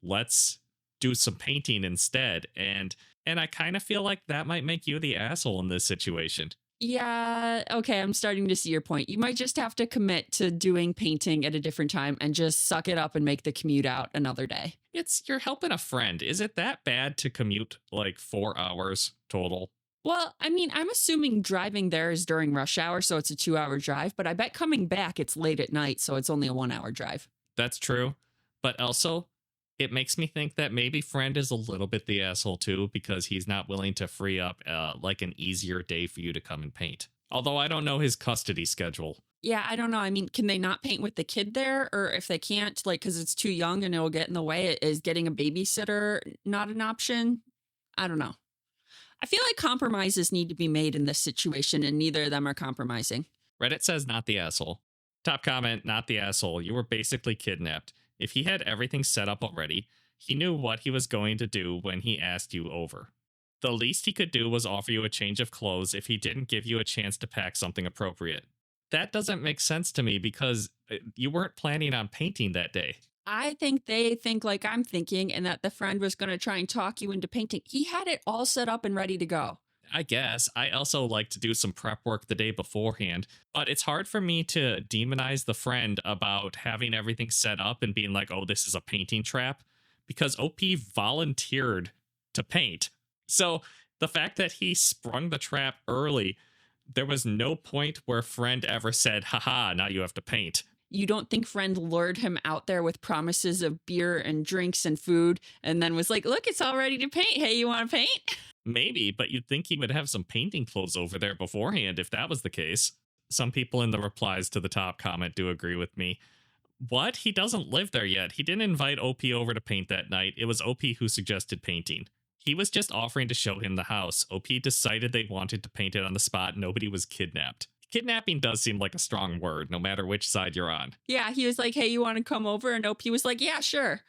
Let's do some painting instead. And I kind of feel like that might make you the asshole in this situation. Yeah, okay, I'm starting to see your point. You might just have to commit to doing painting at a different time and just suck it up and make the commute out another day. You're helping a friend. Is it that bad to commute like 4 hours total? Well, I mean, I'm assuming driving there is during rush hour, so it's a 2-hour drive, but I bet coming back it's late at night, so it's only a 1-hour drive. That's true. But also, it makes me think that maybe friend is a little bit the asshole too, because he's not willing to free up like an easier day for you to come and paint. Although I don't know his custody schedule. Yeah, I don't know. I mean, can they not paint with the kid there? Or if they can't, like, because it's too young and it'll get in the way, is getting a babysitter not an option? I don't know. I feel like compromises need to be made in this situation, and neither of them are compromising. Reddit says not the asshole. Top comment, not the asshole. You were basically kidnapped. If he had everything set up already, he knew what he was going to do when he asked you over. The least he could do was offer you a change of clothes if he didn't give you a chance to pack something appropriate. That doesn't make sense to me because you weren't planning on painting that day. I think they think like I'm thinking, and that the friend was going to try and talk you into painting. He had it all set up and ready to go. I guess. I also like to do some prep work the day beforehand, but it's hard for me to demonize the friend about having everything set up and being like, oh, this is a painting trap, because OP volunteered to paint. So the fact that he sprung the trap early, there was no point where friend ever said, haha, now you have to paint. You don't think friend lured him out there with promises of beer and drinks and food and then was like, look, it's all ready to paint. Hey, you want to paint? Maybe, but you'd think he would have some painting clothes over there beforehand if that was the case. Some people in the replies to the top comment do agree with me. What? He doesn't live there yet. He didn't invite OP over to paint that night. It was OP who suggested painting. He was just offering to show him the house. OP decided they wanted to paint it on the spot. Nobody was kidnapped. Kidnapping does seem like a strong word, no matter which side you're on. Yeah, he was like, hey, you want to come over? And OP was like, yeah, sure.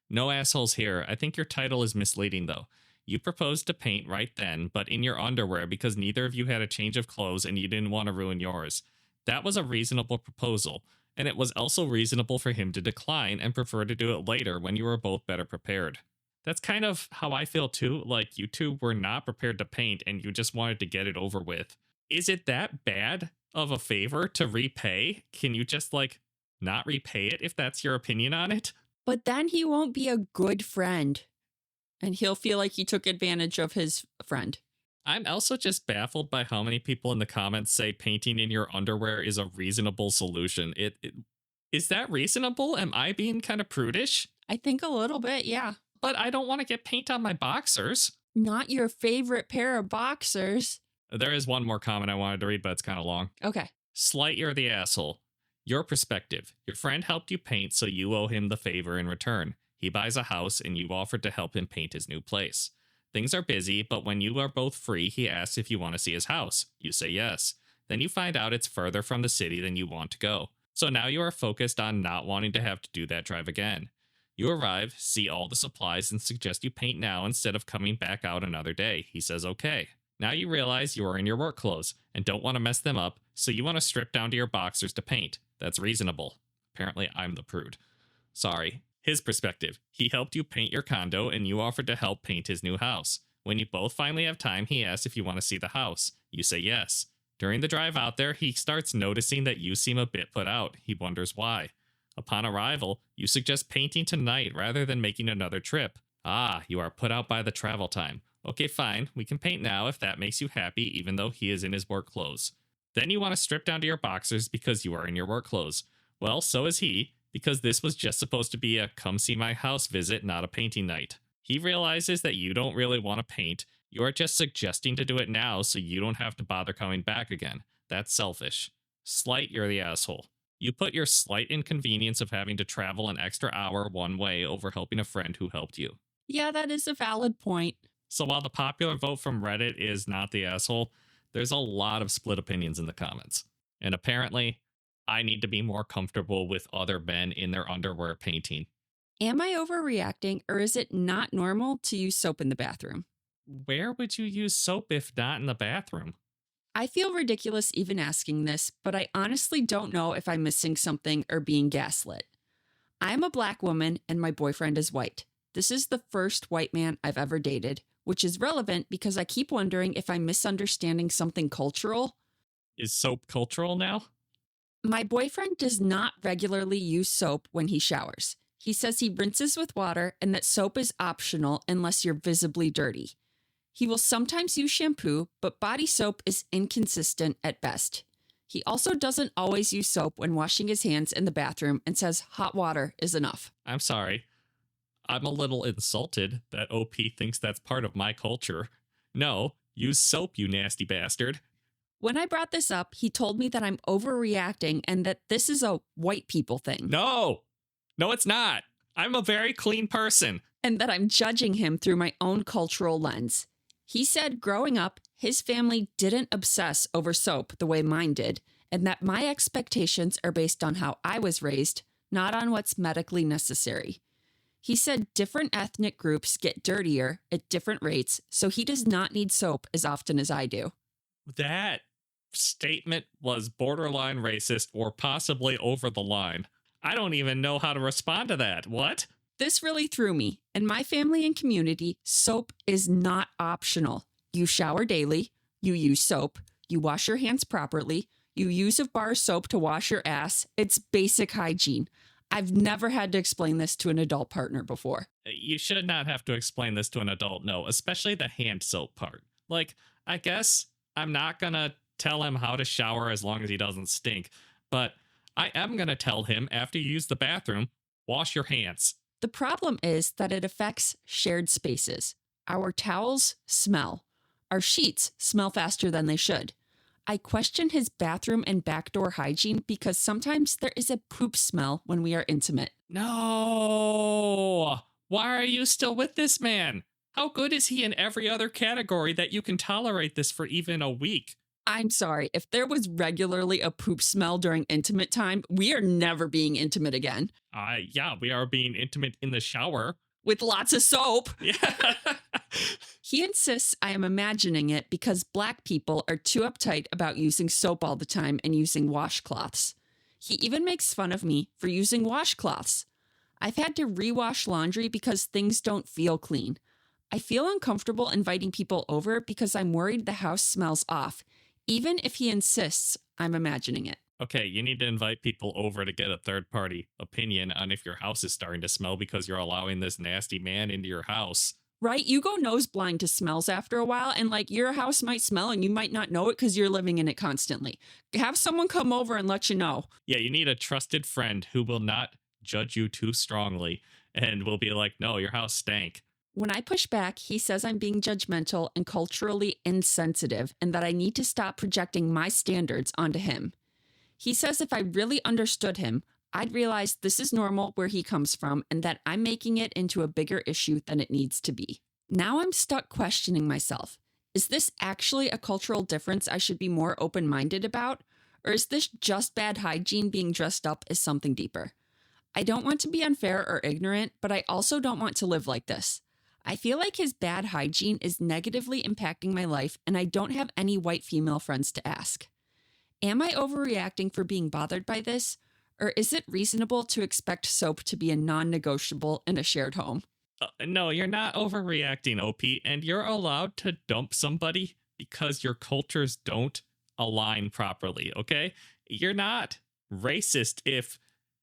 No assholes here. I think your title is misleading, though. You proposed to paint right then, but in your underwear because neither of you had a change of clothes and you didn't want to ruin yours. That was a reasonable proposal, and it was also reasonable for him to decline and prefer to do it later when you were both better prepared. That's kind of how I feel too, like you two were not prepared to paint and you just wanted to get it over with. Is it that bad of a favor to repay, can you just like not repay it if that's your opinion on it? But then he won't be a good friend. And he'll feel like he took advantage of his friend. I'm also just baffled by how many people in the comments say painting in your underwear is a reasonable solution. Is that reasonable? Am I being kind of prudish? I think a little bit, yeah. But I don't want to get paint on my boxers. Not your favorite pair of boxers. There is one more comment I wanted to read, but it's kind of long. Okay. Slight, you're the asshole. Your perspective. Your friend helped you paint, so you owe him the favor in return. He buys a house, and you offered to help him paint his new place. Things are busy, but when you are both free, he asks if you want to see his house. You say yes. Then you find out it's further from the city than you want to go. So now you are focused on not wanting to have to do that drive again. You arrive, see all the supplies, and suggest you paint now instead of coming back out another day. He says okay. Now you realize you are in your work clothes and don't want to mess them up, so you want to strip down to your boxers to paint. That's reasonable. Apparently, I'm the prude. Sorry. His perspective. He helped you paint your condo, and you offered to help paint his new house. When you both finally have time, he asks if you want to see the house. You say yes. During the drive out there, he starts noticing that you seem a bit put out. He wonders why. Upon arrival, you suggest painting tonight rather than making another trip. Ah, you are put out by the travel time. Okay, fine. We can paint now if that makes you happy, even though he is in his work clothes. Then you want to strip down to your boxers because you are in your work clothes. Well, so is he, because this was just supposed to be a come see my house visit, not a painting night. He realizes that you don't really want to paint. You are just suggesting to do it now so you don't have to bother coming back again. That's selfish. Slight, you're the asshole. You put your slight inconvenience of having to travel an extra hour one way over helping a friend who helped you. Yeah, that is a valid point. So while the popular vote from Reddit is not the asshole, there's a lot of split opinions in the comments. And apparently, I need to be more comfortable with other men in their underwear painting. Am I overreacting, or is it not normal to use soap in the bathroom? Where would you use soap if not in the bathroom? I feel ridiculous even asking this, but I honestly don't know if I'm missing something or being gaslit. I'm a black woman and my boyfriend is white. This is the first white man I've ever dated, which is relevant because I keep wondering if I'm misunderstanding something cultural. Is soap cultural now? My boyfriend does not regularly use soap when he showers. He says he rinses with water and that soap is optional unless you're visibly dirty. He will sometimes use shampoo, but body soap is inconsistent at best. He also doesn't always use soap when washing his hands in the bathroom and says hot water is enough. I'm sorry. I'm a little insulted that OP thinks that's part of my culture. No, use soap, you nasty bastard. When I brought this up, he told me that I'm overreacting and that this is a white people thing. No, it's not. I'm a very clean person. And that I'm judging him through my own cultural lens. He said growing up, his family didn't obsess over soap the way mine did, and that my expectations are based on how I was raised, not on what's medically necessary. He said different ethnic groups get dirtier at different rates, so he does not need soap as often as I do. That statement was borderline racist or possibly over the line. I don't even know how to respond to that. What? This really threw me. In my family and community, soap is not optional. You shower daily, you use soap, you wash your hands properly, you use a bar of soap to wash your ass. It's basic hygiene. I've never had to explain this to an adult partner before. You should not have to explain this to an adult, no, especially the hand soap part. Like, I guess I'm not gonna tell him how to shower as long as he doesn't stink, but I am gonna tell him after you use the bathroom, wash your hands. The problem is that it affects shared spaces. Our towels smell. Our sheets smell faster than they should. I question his bathroom and backdoor hygiene because sometimes there is a poop smell when we are intimate. No! Why are you still with this man? How good is he in every other category that you can tolerate this for even a week? I'm sorry, if there was regularly a poop smell during intimate time, we are never being intimate again. Yeah, we are being intimate in the shower. With lots of soap. Yeah. He insists I am imagining it because black people are too uptight about using soap all the time and using washcloths. He even makes fun of me for using washcloths. I've had to rewash laundry because things don't feel clean. I feel uncomfortable inviting people over because I'm worried the house smells off, Even if he insists, I'm imagining it. Okay, you need to invite people over to get a third party opinion on if your house is starting to smell because you're allowing this nasty man into your house. Right? You go nose blind to smells after a while, and like your house might smell and you might not know it because you're living in it constantly. Have someone come over and let you know. Yeah, you need a trusted friend who will not judge you too strongly and will be like, no, your house stank. When I push back, he says I'm being judgmental and culturally insensitive and that I need to stop projecting my standards onto him. He says if I really understood him, I'd realize this is normal where he comes from and that I'm making it into a bigger issue than it needs to be. Now I'm stuck questioning myself. Is this actually a cultural difference I should be more open-minded about? Or is this just bad hygiene being dressed up as something deeper? I don't want to be unfair or ignorant, but I also don't want to live like this. I feel like his bad hygiene is negatively impacting my life and I don't have any white female friends to ask. Am I overreacting for being bothered by this? Or is it reasonable to expect soap to be a non-negotiable in a shared home? No, you're not overreacting, OP, and you're allowed to dump somebody because your cultures don't align properly, okay? You're not racist if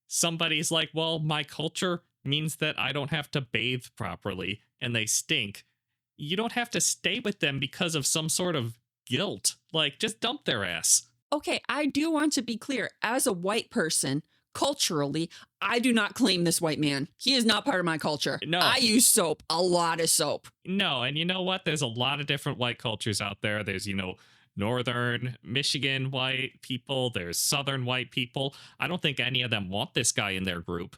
somebody's like, well, my culture means that I don't have to bathe properly and they stink. You don't have to stay with them because of some sort of guilt. Like, just dump their ass. Okay, I do want to be clear. As a white person, culturally, I do not claim this white man. He is not part of my culture. No. I use soap, a lot of soap. No, and you know what? There's a lot of different white cultures out there. There's, Northern Michigan white people. There's Southern white people. I don't think any of them want this guy in their group,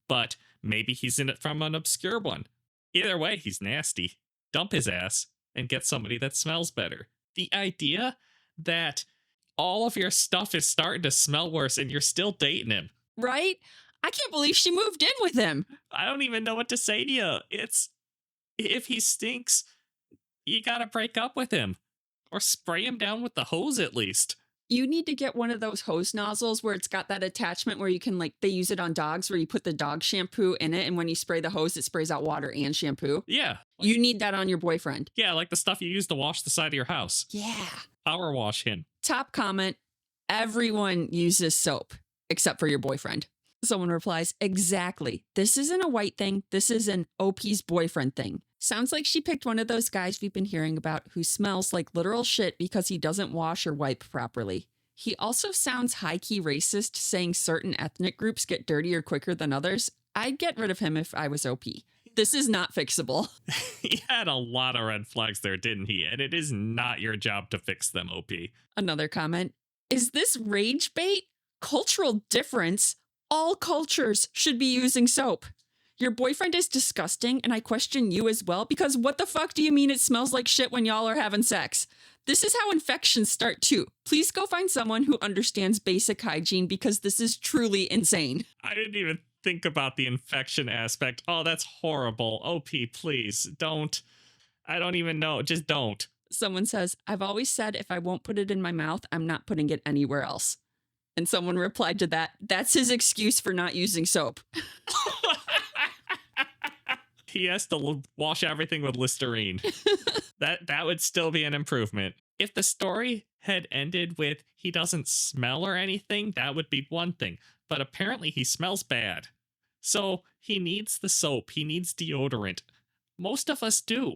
but maybe he's in it from an obscure one. Either way, he's nasty. Dump his ass and get somebody that smells better. The idea that all of your stuff is starting to smell worse and you're still dating him. Right? I can't believe she moved in with him. I don't even know what to say to you. If he stinks, you gotta break up with him. Or spray him down with the hose at least. You need to get one of those hose nozzles where it's got that attachment where you can, like, they use it on dogs where you put the dog shampoo in it and when you spray the hose, it sprays out water and shampoo. Yeah. You need that on your boyfriend. Yeah, like the stuff you use to wash the side of your house. Yeah. Power wash him. Top comment, everyone uses soap except for your boyfriend. Someone replies, exactly. This isn't a white thing. This is an OP's boyfriend thing. Sounds like she picked one of those guys we've been hearing about who smells like literal shit because he doesn't wash or wipe properly. He also sounds high-key racist, saying certain ethnic groups get dirtier quicker than others. I'd get rid of him if I was OP. This is not fixable. He had a lot of red flags there, didn't he? And it is not your job to fix them, OP. Another comment. Is this rage bait? Cultural difference? All cultures should be using soap. Your boyfriend is disgusting, and I question you as well, because what the fuck do you mean it smells like shit when y'all are having sex? This is how infections start too. Please go find someone who understands basic hygiene because this is truly insane. I didn't even think about the infection aspect. Oh, that's horrible. OP, please, don't. I don't even know. Just don't. Someone says, I've always said if I won't put it in my mouth, I'm not putting it anywhere else. And someone replied to that, that's his excuse for not using soap. He has to wash everything with Listerine. That would still be an improvement. If the story had ended with he doesn't smell or anything, that would be one thing. But apparently he smells bad. So he needs the soap. He needs deodorant. Most of us do.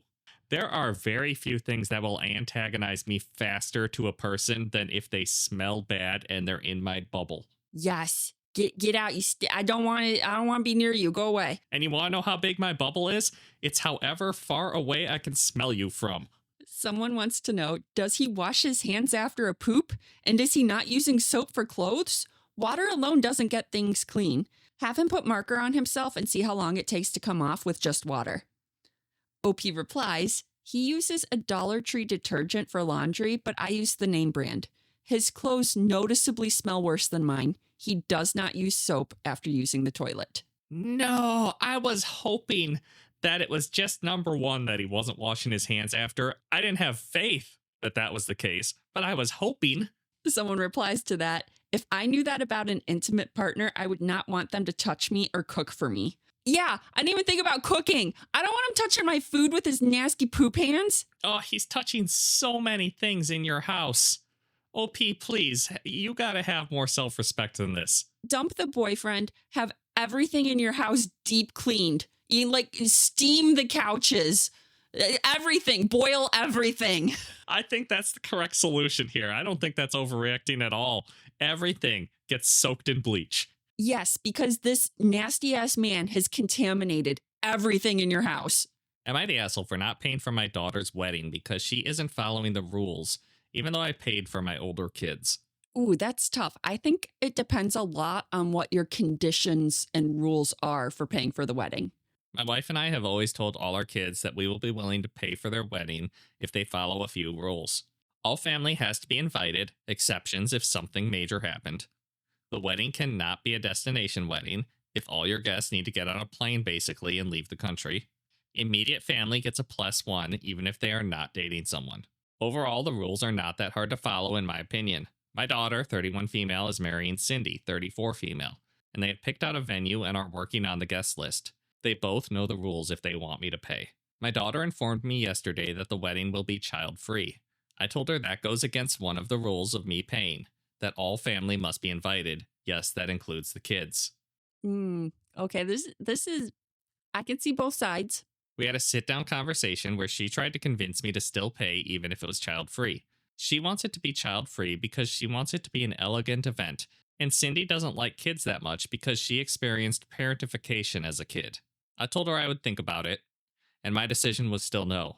There are very few things that will antagonize me faster to a person than if they smell bad and they're in my bubble. Yes. Get out. I don't want to be near you. Go away. And you want to know how big my bubble is? It's however far away I can smell you from. Someone wants to know, does he wash his hands after a poop? And is he not using soap for clothes? Water alone doesn't get things clean. Have him put marker on himself and see how long it takes to come off with just water. OP replies, he uses a Dollar Tree detergent for laundry, but I use the name brand. His clothes noticeably smell worse than mine. He does not use soap after using the toilet. No, I was hoping that it was just number one that he wasn't washing his hands after. I didn't have faith that that was the case, but I was hoping. Someone replies to that, if I knew that about an intimate partner, I would not want them to touch me or cook for me. Yeah, I didn't even think about cooking. I don't want him touching my food with his nasty poop hands. Oh, he's touching so many things in your house. OP, please, you gotta have more self-respect than this. Dump the boyfriend, have everything in your house deep cleaned. You like steam the couches, everything, boil everything. I think that's the correct solution here. I don't think that's overreacting at all. Everything gets soaked in bleach. Yes, because this nasty ass man has contaminated everything in your house. Am I the asshole for not paying for my daughter's wedding because she isn't following the rules, even though I paid for my older kids? Ooh, that's tough. I think it depends a lot on what your conditions and rules are for paying for the wedding. My wife and I have always told all our kids that we will be willing to pay for their wedding if they follow a few rules. All family has to be invited, exceptions if something major happened. The wedding cannot be a destination wedding if all your guests need to get on a plane basically and leave the country. Immediate family gets a +1 even if they are not dating someone. Overall, the rules are not that hard to follow in my opinion. My daughter, 31 female, is marrying Cindy, 34 female, and they have picked out a venue and are working on the guest list. They both know the rules if they want me to pay. My daughter informed me yesterday that the wedding will be child-free. I told her that goes against one of the rules of me paying, that all family must be invited. Yes, that includes the kids. Okay, this is, I can see both sides. We had a sit-down conversation where she tried to convince me to still pay even if it was child-free. She wants it to be child-free because she wants it to be an elegant event, and Cindy doesn't like kids that much because she experienced parentification as a kid. I told her I would think about it, and my decision was still no.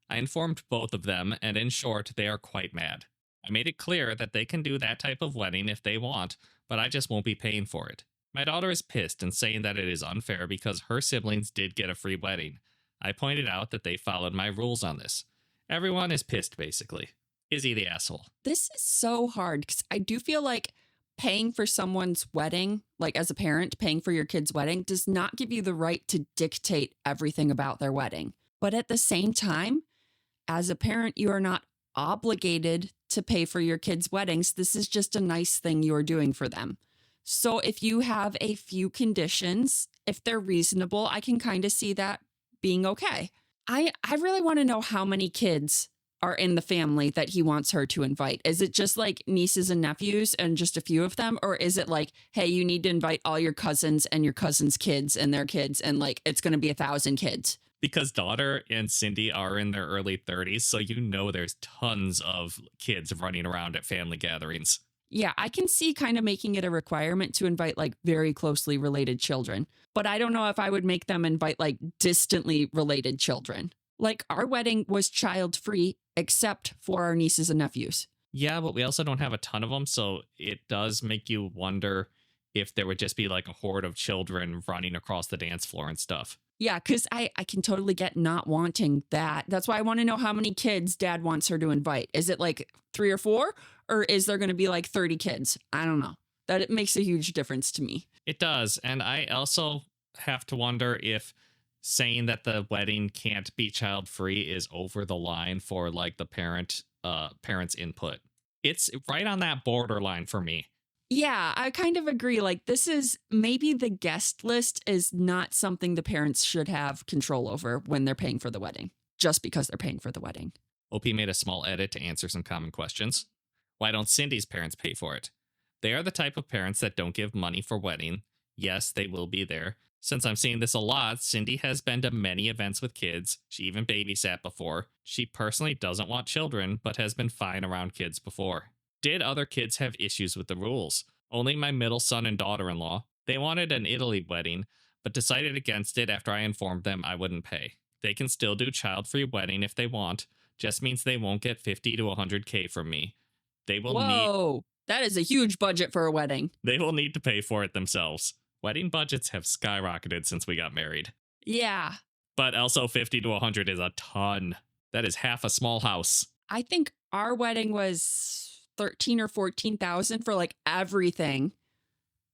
I informed both of them, and in short, they are quite mad. I made it clear that they can do that type of wedding if they want, but I just won't be paying for it. My daughter is pissed and saying that it is unfair because her siblings did get a free wedding. I pointed out that they followed my rules on this. Everyone is pissed, basically. Is he the asshole? This is so hard because I do feel like paying for someone's wedding, like as a parent, paying for your kid's wedding does not give you the right to dictate everything about their wedding. But at the same time, as a parent, you are not obligated to pay for your kids' weddings. This is just a nice thing you're doing for them. So if you have a few conditions, if they're reasonable, I can kind of see that being okay. I really want to know how many kids are in the family that he wants her to invite. Is it just like nieces and nephews and just a few of them? Or is it like, hey, you need to invite all your cousins and your cousins' kids and their kids, and like it's going to be 1,000 kids? Because daughter and Cindy are in their early 30s, so you know there's tons of kids running around at family gatherings. Yeah, I can see kind of making it a requirement to invite like very closely related children. But I don't know if I would make them invite like distantly related children. Like our wedding was child-free except for our nieces and nephews. Yeah, but we also don't have a ton of them, so it does make you wonder if there would just be like a horde of children running across the dance floor and stuff. Yeah, because I can totally get not wanting that. That's why I want to know how many kids dad wants her to invite. Is it like 3 or 4? Or is there going to be like 30 kids? I don't know. That it makes a huge difference to me. It does. And I also have to wonder if saying that the wedding can't be child free is over the line for like the parents' input. It's right on that borderline for me. Yeah, I kind of agree. Like this is maybe the guest list is not something the parents should have control over when they're paying for the wedding, just because they're paying for the wedding. OP made a small edit to answer some common questions. Why don't Cindy's parents pay for it? They are the type of parents that don't give money for wedding. Yes, they will be there. Since I'm seeing this a lot, Cindy has been to many events with kids. She even babysat before. She personally doesn't want children, but has been fine around kids before. Did other kids have issues with the rules? Only my middle son and daughter-in-law. They wanted an Italy wedding, but decided against it after I informed them I wouldn't pay. They can still do child-free wedding if they want, just means they won't get 50 to 100K from me. They will Whoa, that is a huge budget for a wedding. They will need to pay for it themselves. Wedding budgets have skyrocketed since we got married. Yeah. But also 50 to 100 is a ton. That is half a small house. I think our wedding was 13 or 14,000 for like everything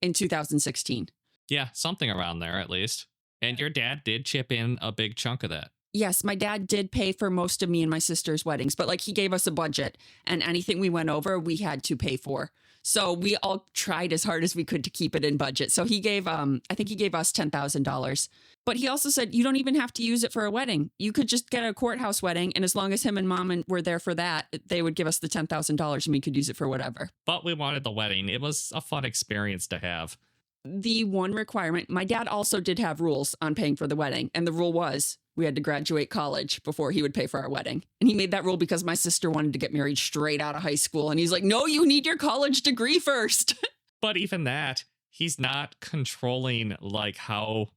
in 2016. Yeah, something around there at least. And your dad did chip in a big chunk of that. Yes, my dad did pay for most of me and my sister's weddings, but like he gave us a budget and anything we went over, we had to pay for. So we all tried as hard as we could to keep it in budget. So he gave, I think he gave us $10,000. But he also said, you don't even have to use it for a wedding. You could just get a courthouse wedding. And as long as him and mom were there for that, they would give us the $10,000 and we could use it for whatever. But we wanted the wedding. It was a fun experience to have. The one requirement, my dad also did have rules on paying for the wedding. And the rule was we had to graduate college before he would pay for our wedding. And he made that rule because my sister wanted to get married straight out of high school. And he's like, no, you need your college degree first. But even that, he's not controlling like how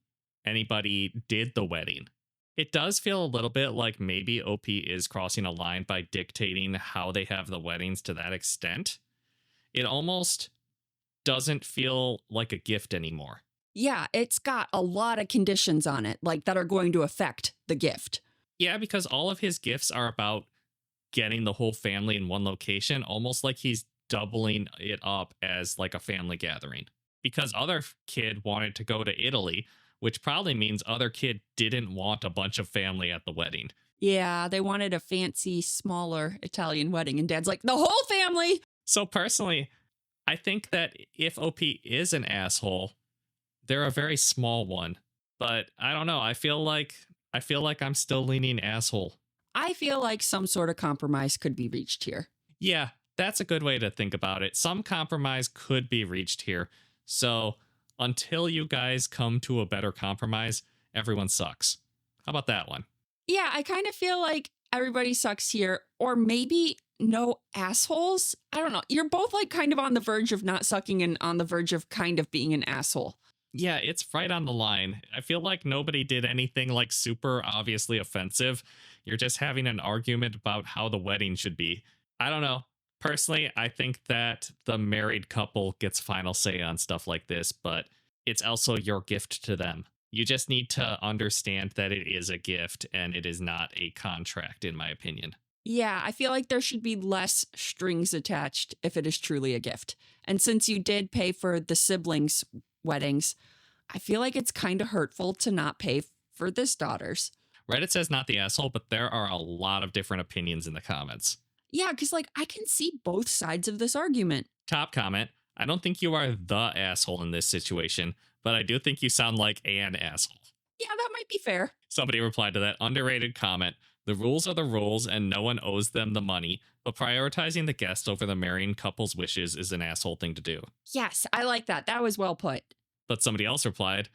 anybody did the wedding. It does feel a little bit like maybe OP is crossing a line by dictating how they have the weddings to that extent. It almost doesn't feel like a gift anymore. Yeah, it's got a lot of conditions on it, like that are going to affect the gift. Yeah, because all of his gifts are about getting the whole family in one location, almost like he's doubling it up as like a family gathering. Because other kid wanted to go to Italy, which probably means other kid didn't want a bunch of family at the wedding. Yeah, they wanted a fancy, smaller Italian wedding, and Dad's like, the whole family! So personally, I think that if OP is an asshole, they're a very small one. But I don't know. I feel like I'm still leaning asshole. I feel like some sort of compromise could be reached here. Yeah, that's a good way to think about it. Some compromise could be reached here. So until you guys come to a better compromise, everyone sucks. How about that one? Yeah, I kind of feel like everybody sucks here, or maybe no assholes. I don't know. You're both like kind of on the verge of not sucking and on the verge of kind of being an asshole. Yeah, it's right on the line. I feel like nobody did anything like super obviously offensive. You're just having an argument about how the wedding should be. I don't know. Personally, I think that the married couple gets final say on stuff like this, but it's also your gift to them. You just need to understand that it is a gift and it is not a contract, in my opinion. Yeah, I feel like there should be less strings attached if it is truly a gift. And since you did pay for the siblings' weddings, I feel like it's kind of hurtful to not pay for this daughter's. Reddit says not the asshole, but there are a lot of different opinions in the comments. Yeah, because like I can see both sides of this argument. Top comment, I don't think you are the asshole in this situation, but I do think you sound like an asshole. Yeah, that might be fair. Somebody replied to that underrated comment. The rules are the rules and no one owes them the money, but prioritizing the guests over the marrying couple's wishes is an asshole thing to do. Yes, I like that. That was well put. But somebody else replied,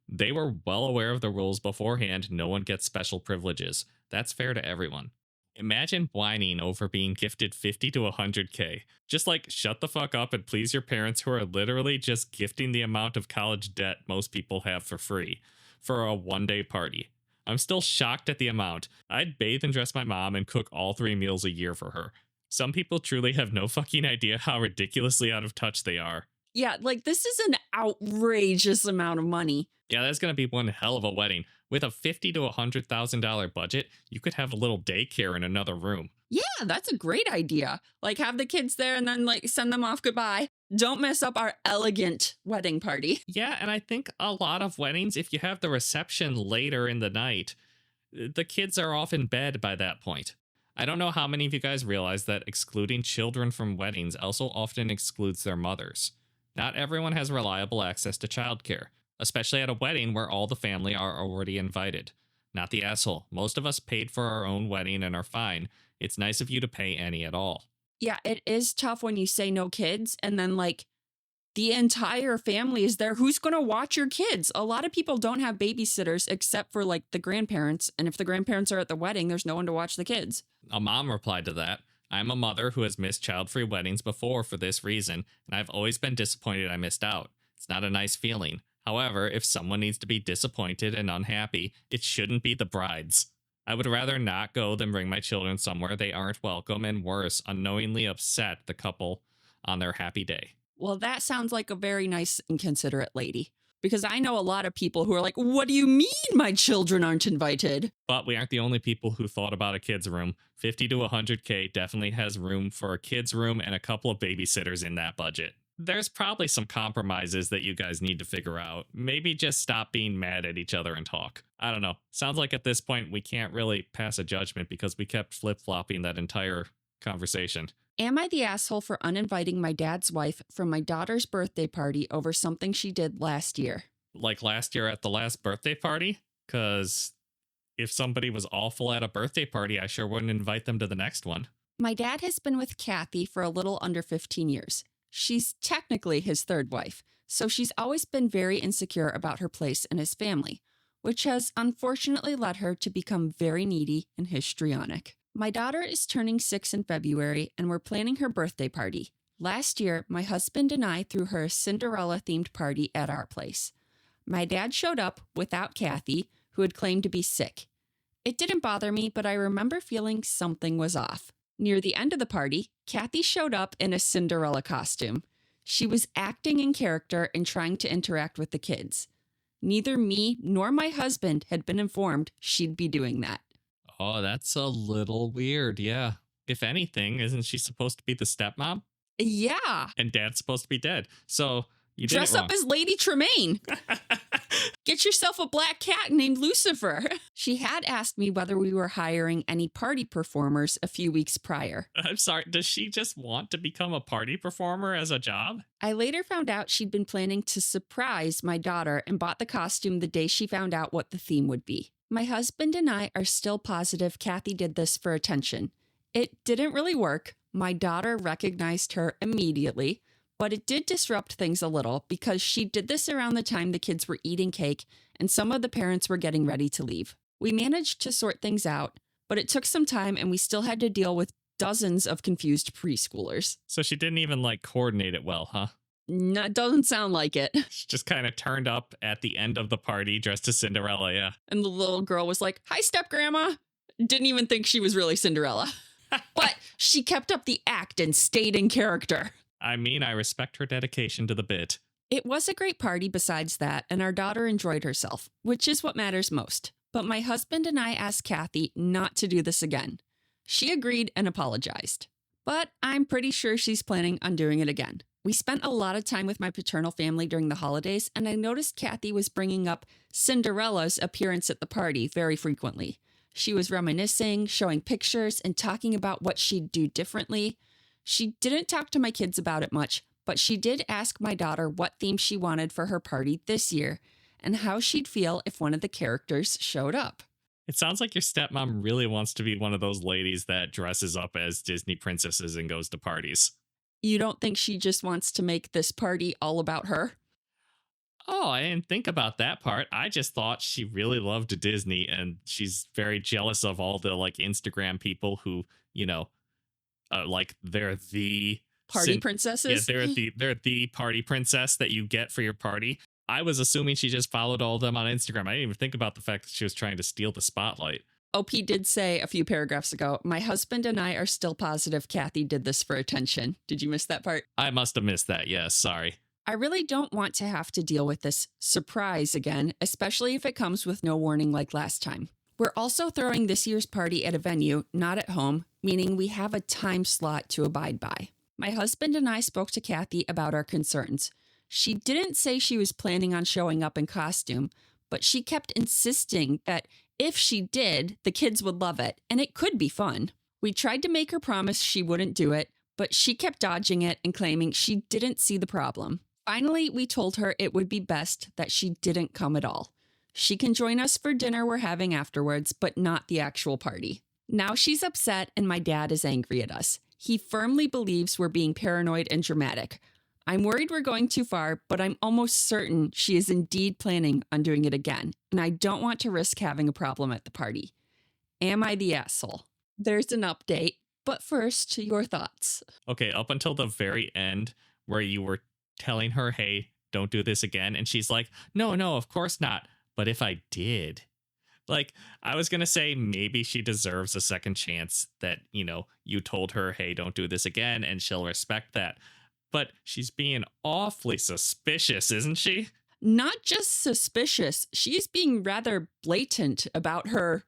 they were well aware of the rules beforehand. No one gets special privileges. That's fair to everyone. Imagine whining over being gifted 50 to 100K. Just like shut the fuck up and please your parents who are literally just gifting the amount of college debt most people have for free for a one-day party. I'm still shocked at the amount. I'd bathe and dress my mom and cook all 3 meals a year for her. Some people truly have no fucking idea how ridiculously out of touch they are. Yeah, like this is an outrageous amount of money. Yeah, that's going to be one hell of a wedding. With a $50,000 to $100,000 budget, you could have a little daycare in another room. Yeah, that's a great idea. Like have the kids there and then like send them off goodbye. Don't mess up our elegant wedding party. Yeah, and I think a lot of weddings, if you have the reception later in the night, the kids are off in bed by that point. I don't know how many of you guys realize that excluding children from weddings also often excludes their mothers. Not everyone has reliable access to childcare, especially at a wedding where all the family are already invited. Not the asshole. Most of us paid for our own wedding and are fine. It's nice of you to pay any at all. Yeah, it is tough when you say no kids and then like the entire family is there. Who's going to watch your kids? A lot of people don't have babysitters except for like the grandparents. And if the grandparents are at the wedding, there's no one to watch the kids. A mom replied to that. I'm a mother who has missed child-free weddings before for this reason, and I've always been disappointed I missed out. It's not a nice feeling. However, if someone needs to be disappointed and unhappy, it shouldn't be the brides. I would rather not go than bring my children somewhere they aren't welcome and worse, unknowingly upset the couple on their happy day. Well, that sounds like a very nice and considerate lady. Because I know a lot of people who are like, what do you mean my children aren't invited? But we aren't the only people who thought about a kid's room. 50 to 100K definitely has room for a kid's room and a couple of babysitters in that budget. There's probably some compromises that you guys need to figure out. Maybe just stop being mad at each other and talk. I don't know. Sounds like at this point we can't really pass a judgment because we kept flip-flopping that entire conversation. Am I the asshole for uninviting my dad's wife from my daughter's birthday party over something she did last year? Like last year at the last birthday party? Because if somebody was awful at a birthday party, I sure wouldn't invite them to the next one. My dad has been with Kathy for a little under 15 years. She's technically his third wife, so she's always been very insecure about her place in his family, which has unfortunately led her to become very needy and histrionic. My daughter is turning 6 in February, and we're planning her birthday party. Last year, my husband and I threw her a Cinderella-themed party at our place. My dad showed up without Kathy, who had claimed to be sick. It didn't bother me, but I remember feeling something was off. Near the end of the party, Kathy showed up in a Cinderella costume. She was acting in character and trying to interact with the kids. Neither me nor my husband had been informed she'd be doing that. Oh, that's a little weird, yeah. If anything, isn't she supposed to be the stepmom? Yeah. And dad's supposed to be dead. So you did Dress it wrong. up as Lady Tremaine. Get yourself a black cat named Lucifer. She had asked me whether we were hiring any party performers a few weeks prior. I'm sorry, does she just want to become a party performer as a job? I later found out she'd been planning to surprise my daughter and bought the costume the day she found out what the theme would be. My husband and I are still positive Kathy did this for attention. It didn't really work. My daughter recognized her immediately, but it did disrupt things a little because she did this around the time the kids were eating cake and some of the parents were getting ready to leave. We managed to sort things out, but it took some time and we still had to deal with dozens of confused preschoolers. So she didn't even coordinate it well, huh? No, it doesn't sound like it. She just kind of turned up at the end of the party dressed as Cinderella, yeah. And the little girl was like, "Hi, step-grandma." Didn't even think she was really Cinderella. But she kept up the act and stayed in character. I mean, I respect her dedication to the bit. It was a great party besides that, and our daughter enjoyed herself, which is what matters most. But my husband and I asked Kathy not to do this again. She agreed and apologized. But I'm pretty sure she's planning on doing it again. We spent a lot of time with my paternal family during the holidays, and I noticed Kathy was bringing up Cinderella's appearance at the party very frequently. She was reminiscing, showing pictures, and talking about what she'd do differently. She didn't talk to my kids about it much, but she did ask my daughter what theme she wanted for her party this year and how she'd feel if one of the characters showed up. It sounds like your stepmom really wants to be one of those ladies that dresses up as Disney princesses and goes to parties. You don't think she just wants to make this party all about her? Oh, I didn't think about that part. I just thought she really loved Disney and she's very jealous of all the Instagram people who, they're the Party princesses? Yeah, they're the party princess that you get for your party. I was assuming she just followed all of them on Instagram. I didn't even think about the fact that she was trying to steal the spotlight. OP did say a few paragraphs ago, "My husband and I are still positive Kathy did this for attention." Did you miss that part? I must have missed that. Yes, sorry. I really don't want to have to deal with this surprise again, especially if it comes with no warning like last time. We're also throwing this year's party at a venue, not at home, meaning we have a time slot to abide by. My husband and I spoke to Kathy about our concerns. She didn't say she was planning on showing up in costume, but she kept insisting that if she did, the kids would love it, and it could be fun. We tried to make her promise she wouldn't do it, but she kept dodging it and claiming she didn't see the problem. Finally, we told her it would be best that she didn't come at all. She can join us for dinner we're having afterwards, but not the actual party. Now she's upset and my dad is angry at us. He firmly believes we're being paranoid and dramatic. I'm worried we're going too far, but I'm almost certain she is indeed planning on doing it again, and I don't want to risk having a problem at the party. Am I the asshole? There's an update, but first, your thoughts. Okay, up until the very end where you were telling her, hey, don't do this again, and she's like, no, of course not, but if I did. I was going to say maybe she deserves a second chance that, you told her, hey, don't do this again, and she'll respect that. But she's being awfully suspicious, isn't she? Not just suspicious. She's being rather blatant about her,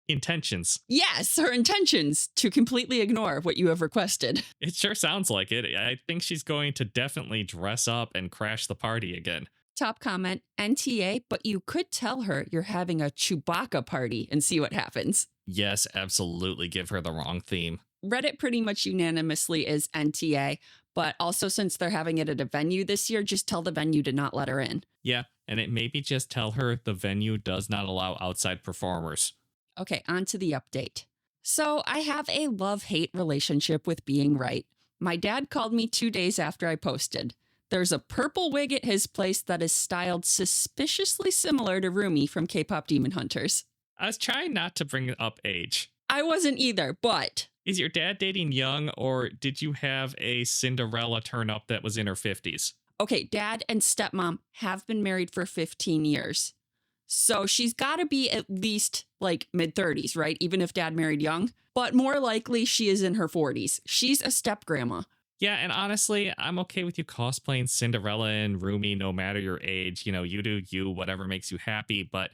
intentions. Yes, her intentions to completely ignore what you have requested. It sure sounds like it. I think she's going to definitely dress up and crash the party again. Top comment, NTA, but you could tell her you're having a Chewbacca party and see what happens. Yes, absolutely. Give her the wrong theme. Reddit pretty much unanimously is NTA, but also since they're having it at a venue this year, just tell the venue to not let her in. Yeah, and it maybe just tell her the venue does not allow outside performers. Okay, on to the update. So I have a love-hate relationship with being right. My dad called me 2 days after I posted. There's a purple wig at his place that is styled suspiciously similar to Rumi from K-pop Demon Hunters. I was trying not to bring up age. I wasn't either, but... Is your dad dating young, or did you have a Cinderella turn up that was in her 50s? Okay, dad and stepmom have been married for 15 years. So she's got to be at least like mid-30s, right? Even if dad married young. But more likely she is in her 40s. She's a step-grandma. Yeah, and honestly, I'm okay with you cosplaying Cinderella and Rumi no matter your age. You know, you do you, whatever makes you happy. But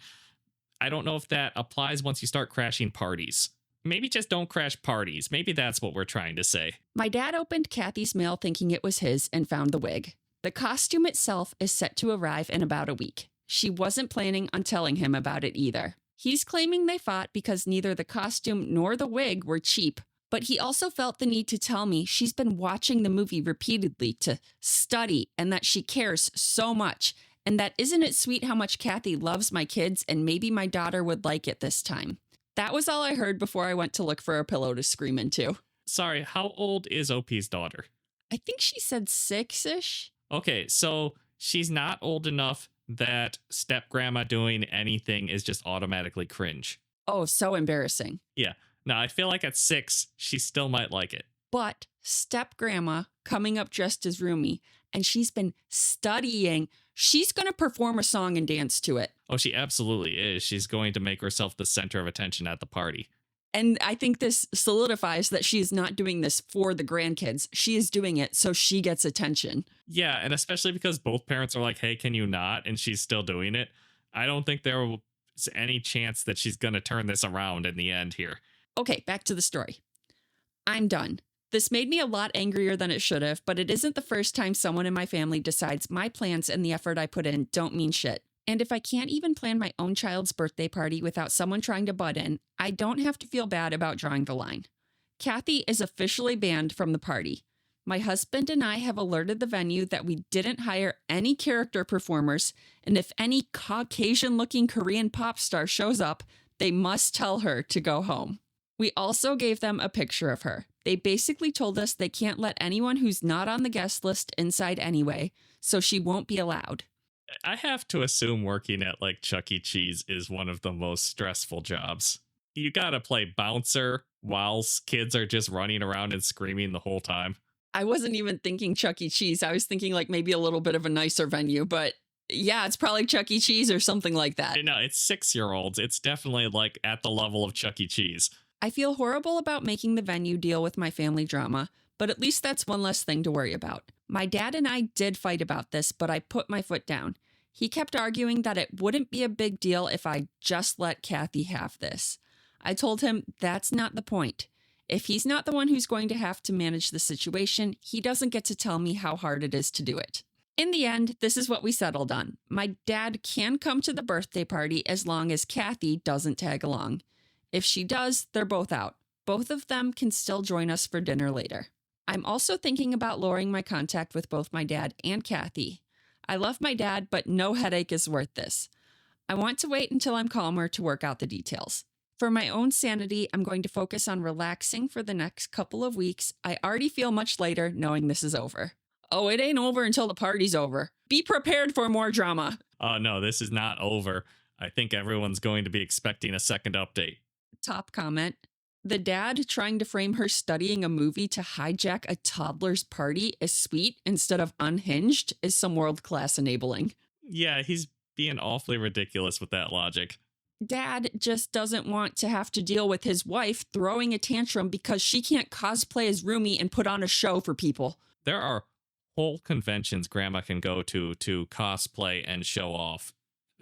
I don't know if that applies once you start crashing parties. Maybe just don't crash parties. Maybe that's what we're trying to say. My dad opened Kathy's mail thinking it was his and found the wig. The costume itself is set to arrive in about a week. She wasn't planning on telling him about it either. He's claiming they fought because neither the costume nor the wig were cheap, but he also felt the need to tell me she's been watching the movie repeatedly to study and that she cares so much, and that isn't it sweet how much Kathy loves my kids and maybe my daughter would like it this time. That was all I heard before I went to look for a pillow to scream into. Sorry, how old is OP's daughter? I think she said 6-ish. Okay, so she's not old enough that step-grandma doing anything is just automatically cringe. Oh, so embarrassing. Yeah. Now, I feel like at 6, she still might like it. But step-grandma coming up dressed as Rumi, and she's been studying. She's going to perform a song and dance to it. Oh, she absolutely is. She's going to make herself the center of attention at the party. And I think this solidifies that she is not doing this for the grandkids. She is doing it so she gets attention. Yeah, and especially because both parents are like, hey, can you not? And she's still doing it. I don't think there is any chance that she's going to turn this around in the end here. Okay, back to the story. I'm done. This made me a lot angrier than it should have, but it isn't the first time someone in my family decides my plans and the effort I put in don't mean shit. And if I can't even plan my own child's birthday party without someone trying to butt in, I don't have to feel bad about drawing the line. Kathy is officially banned from the party. My husband and I have alerted the venue that we didn't hire any character performers, and if any Caucasian-looking Korean pop star shows up, they must tell her to go home. We also gave them a picture of her. They basically told us they can't let anyone who's not on the guest list inside anyway, so she won't be allowed. I have to assume working at like Chuck E. Cheese is one of the most stressful jobs. You gotta play bouncer while kids are just running around and screaming the whole time. I wasn't even thinking Chuck E. Cheese. I was thinking like maybe a little bit of a nicer venue, but yeah, it's probably Chuck E. Cheese or something like that. No, it's 6-year-olds. It's definitely like at the level of Chuck E. Cheese. I feel horrible about making the venue deal with my family drama, but at least that's one less thing to worry about. My dad and I did fight about this, but I put my foot down. He kept arguing that it wouldn't be a big deal if I just let Kathy have this. I told him that's not the point. If he's not the one who's going to have to manage the situation, he doesn't get to tell me how hard it is to do it. In the end, this is what we settled on. My dad can come to the birthday party as long as Kathy doesn't tag along. If she does, they're both out. Both of them can still join us for dinner later. I'm also thinking about lowering my contact with both my dad and Kathy. I love my dad, but no headache is worth this. I want to wait until I'm calmer to work out the details. For my own sanity, I'm going to focus on relaxing for the next couple of weeks. I already feel much lighter knowing this is over. Oh, it ain't over until the party's over. Be prepared for more drama. Oh, no, this is not over. I think everyone's going to be expecting a second update. Top comment. The dad trying to frame her studying a movie to hijack a toddler's party as sweet instead of unhinged is some world-class enabling. Yeah, he's being awfully ridiculous with that logic. Dad just doesn't want to have to deal with his wife throwing a tantrum because she can't cosplay as Rumi and put on a show for people. There are whole conventions Grandma can go to cosplay and show off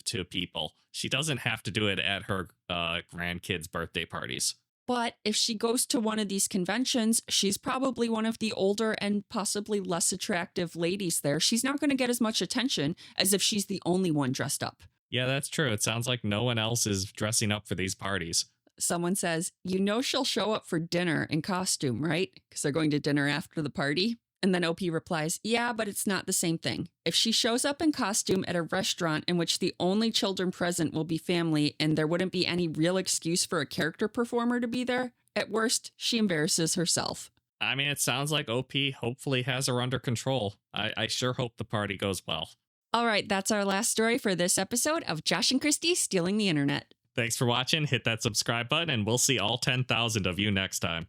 to people. She doesn't have to do it at her grandkids' birthday parties. But if she goes to one of these conventions, she's probably one of the older and possibly less attractive ladies there. She's not going to get as much attention as if she's the only one dressed up. Yeah, that's true. It sounds like no one else is dressing up for these parties. Someone says, you know she'll show up for dinner in costume, right? Because they're going to dinner after the party. And then OP replies, yeah, but it's not the same thing. If she shows up in costume at a restaurant in which the only children present will be family and there wouldn't be any real excuse for a character performer to be there, at worst, she embarrasses herself. I mean, it sounds like OP hopefully has her under control. I sure hope the party goes well. All right, that's our last story for this episode of Josh and Kristie Stealing the Internet. Thanks for watching. Hit that subscribe button, and we'll see all 10,000 of you next time.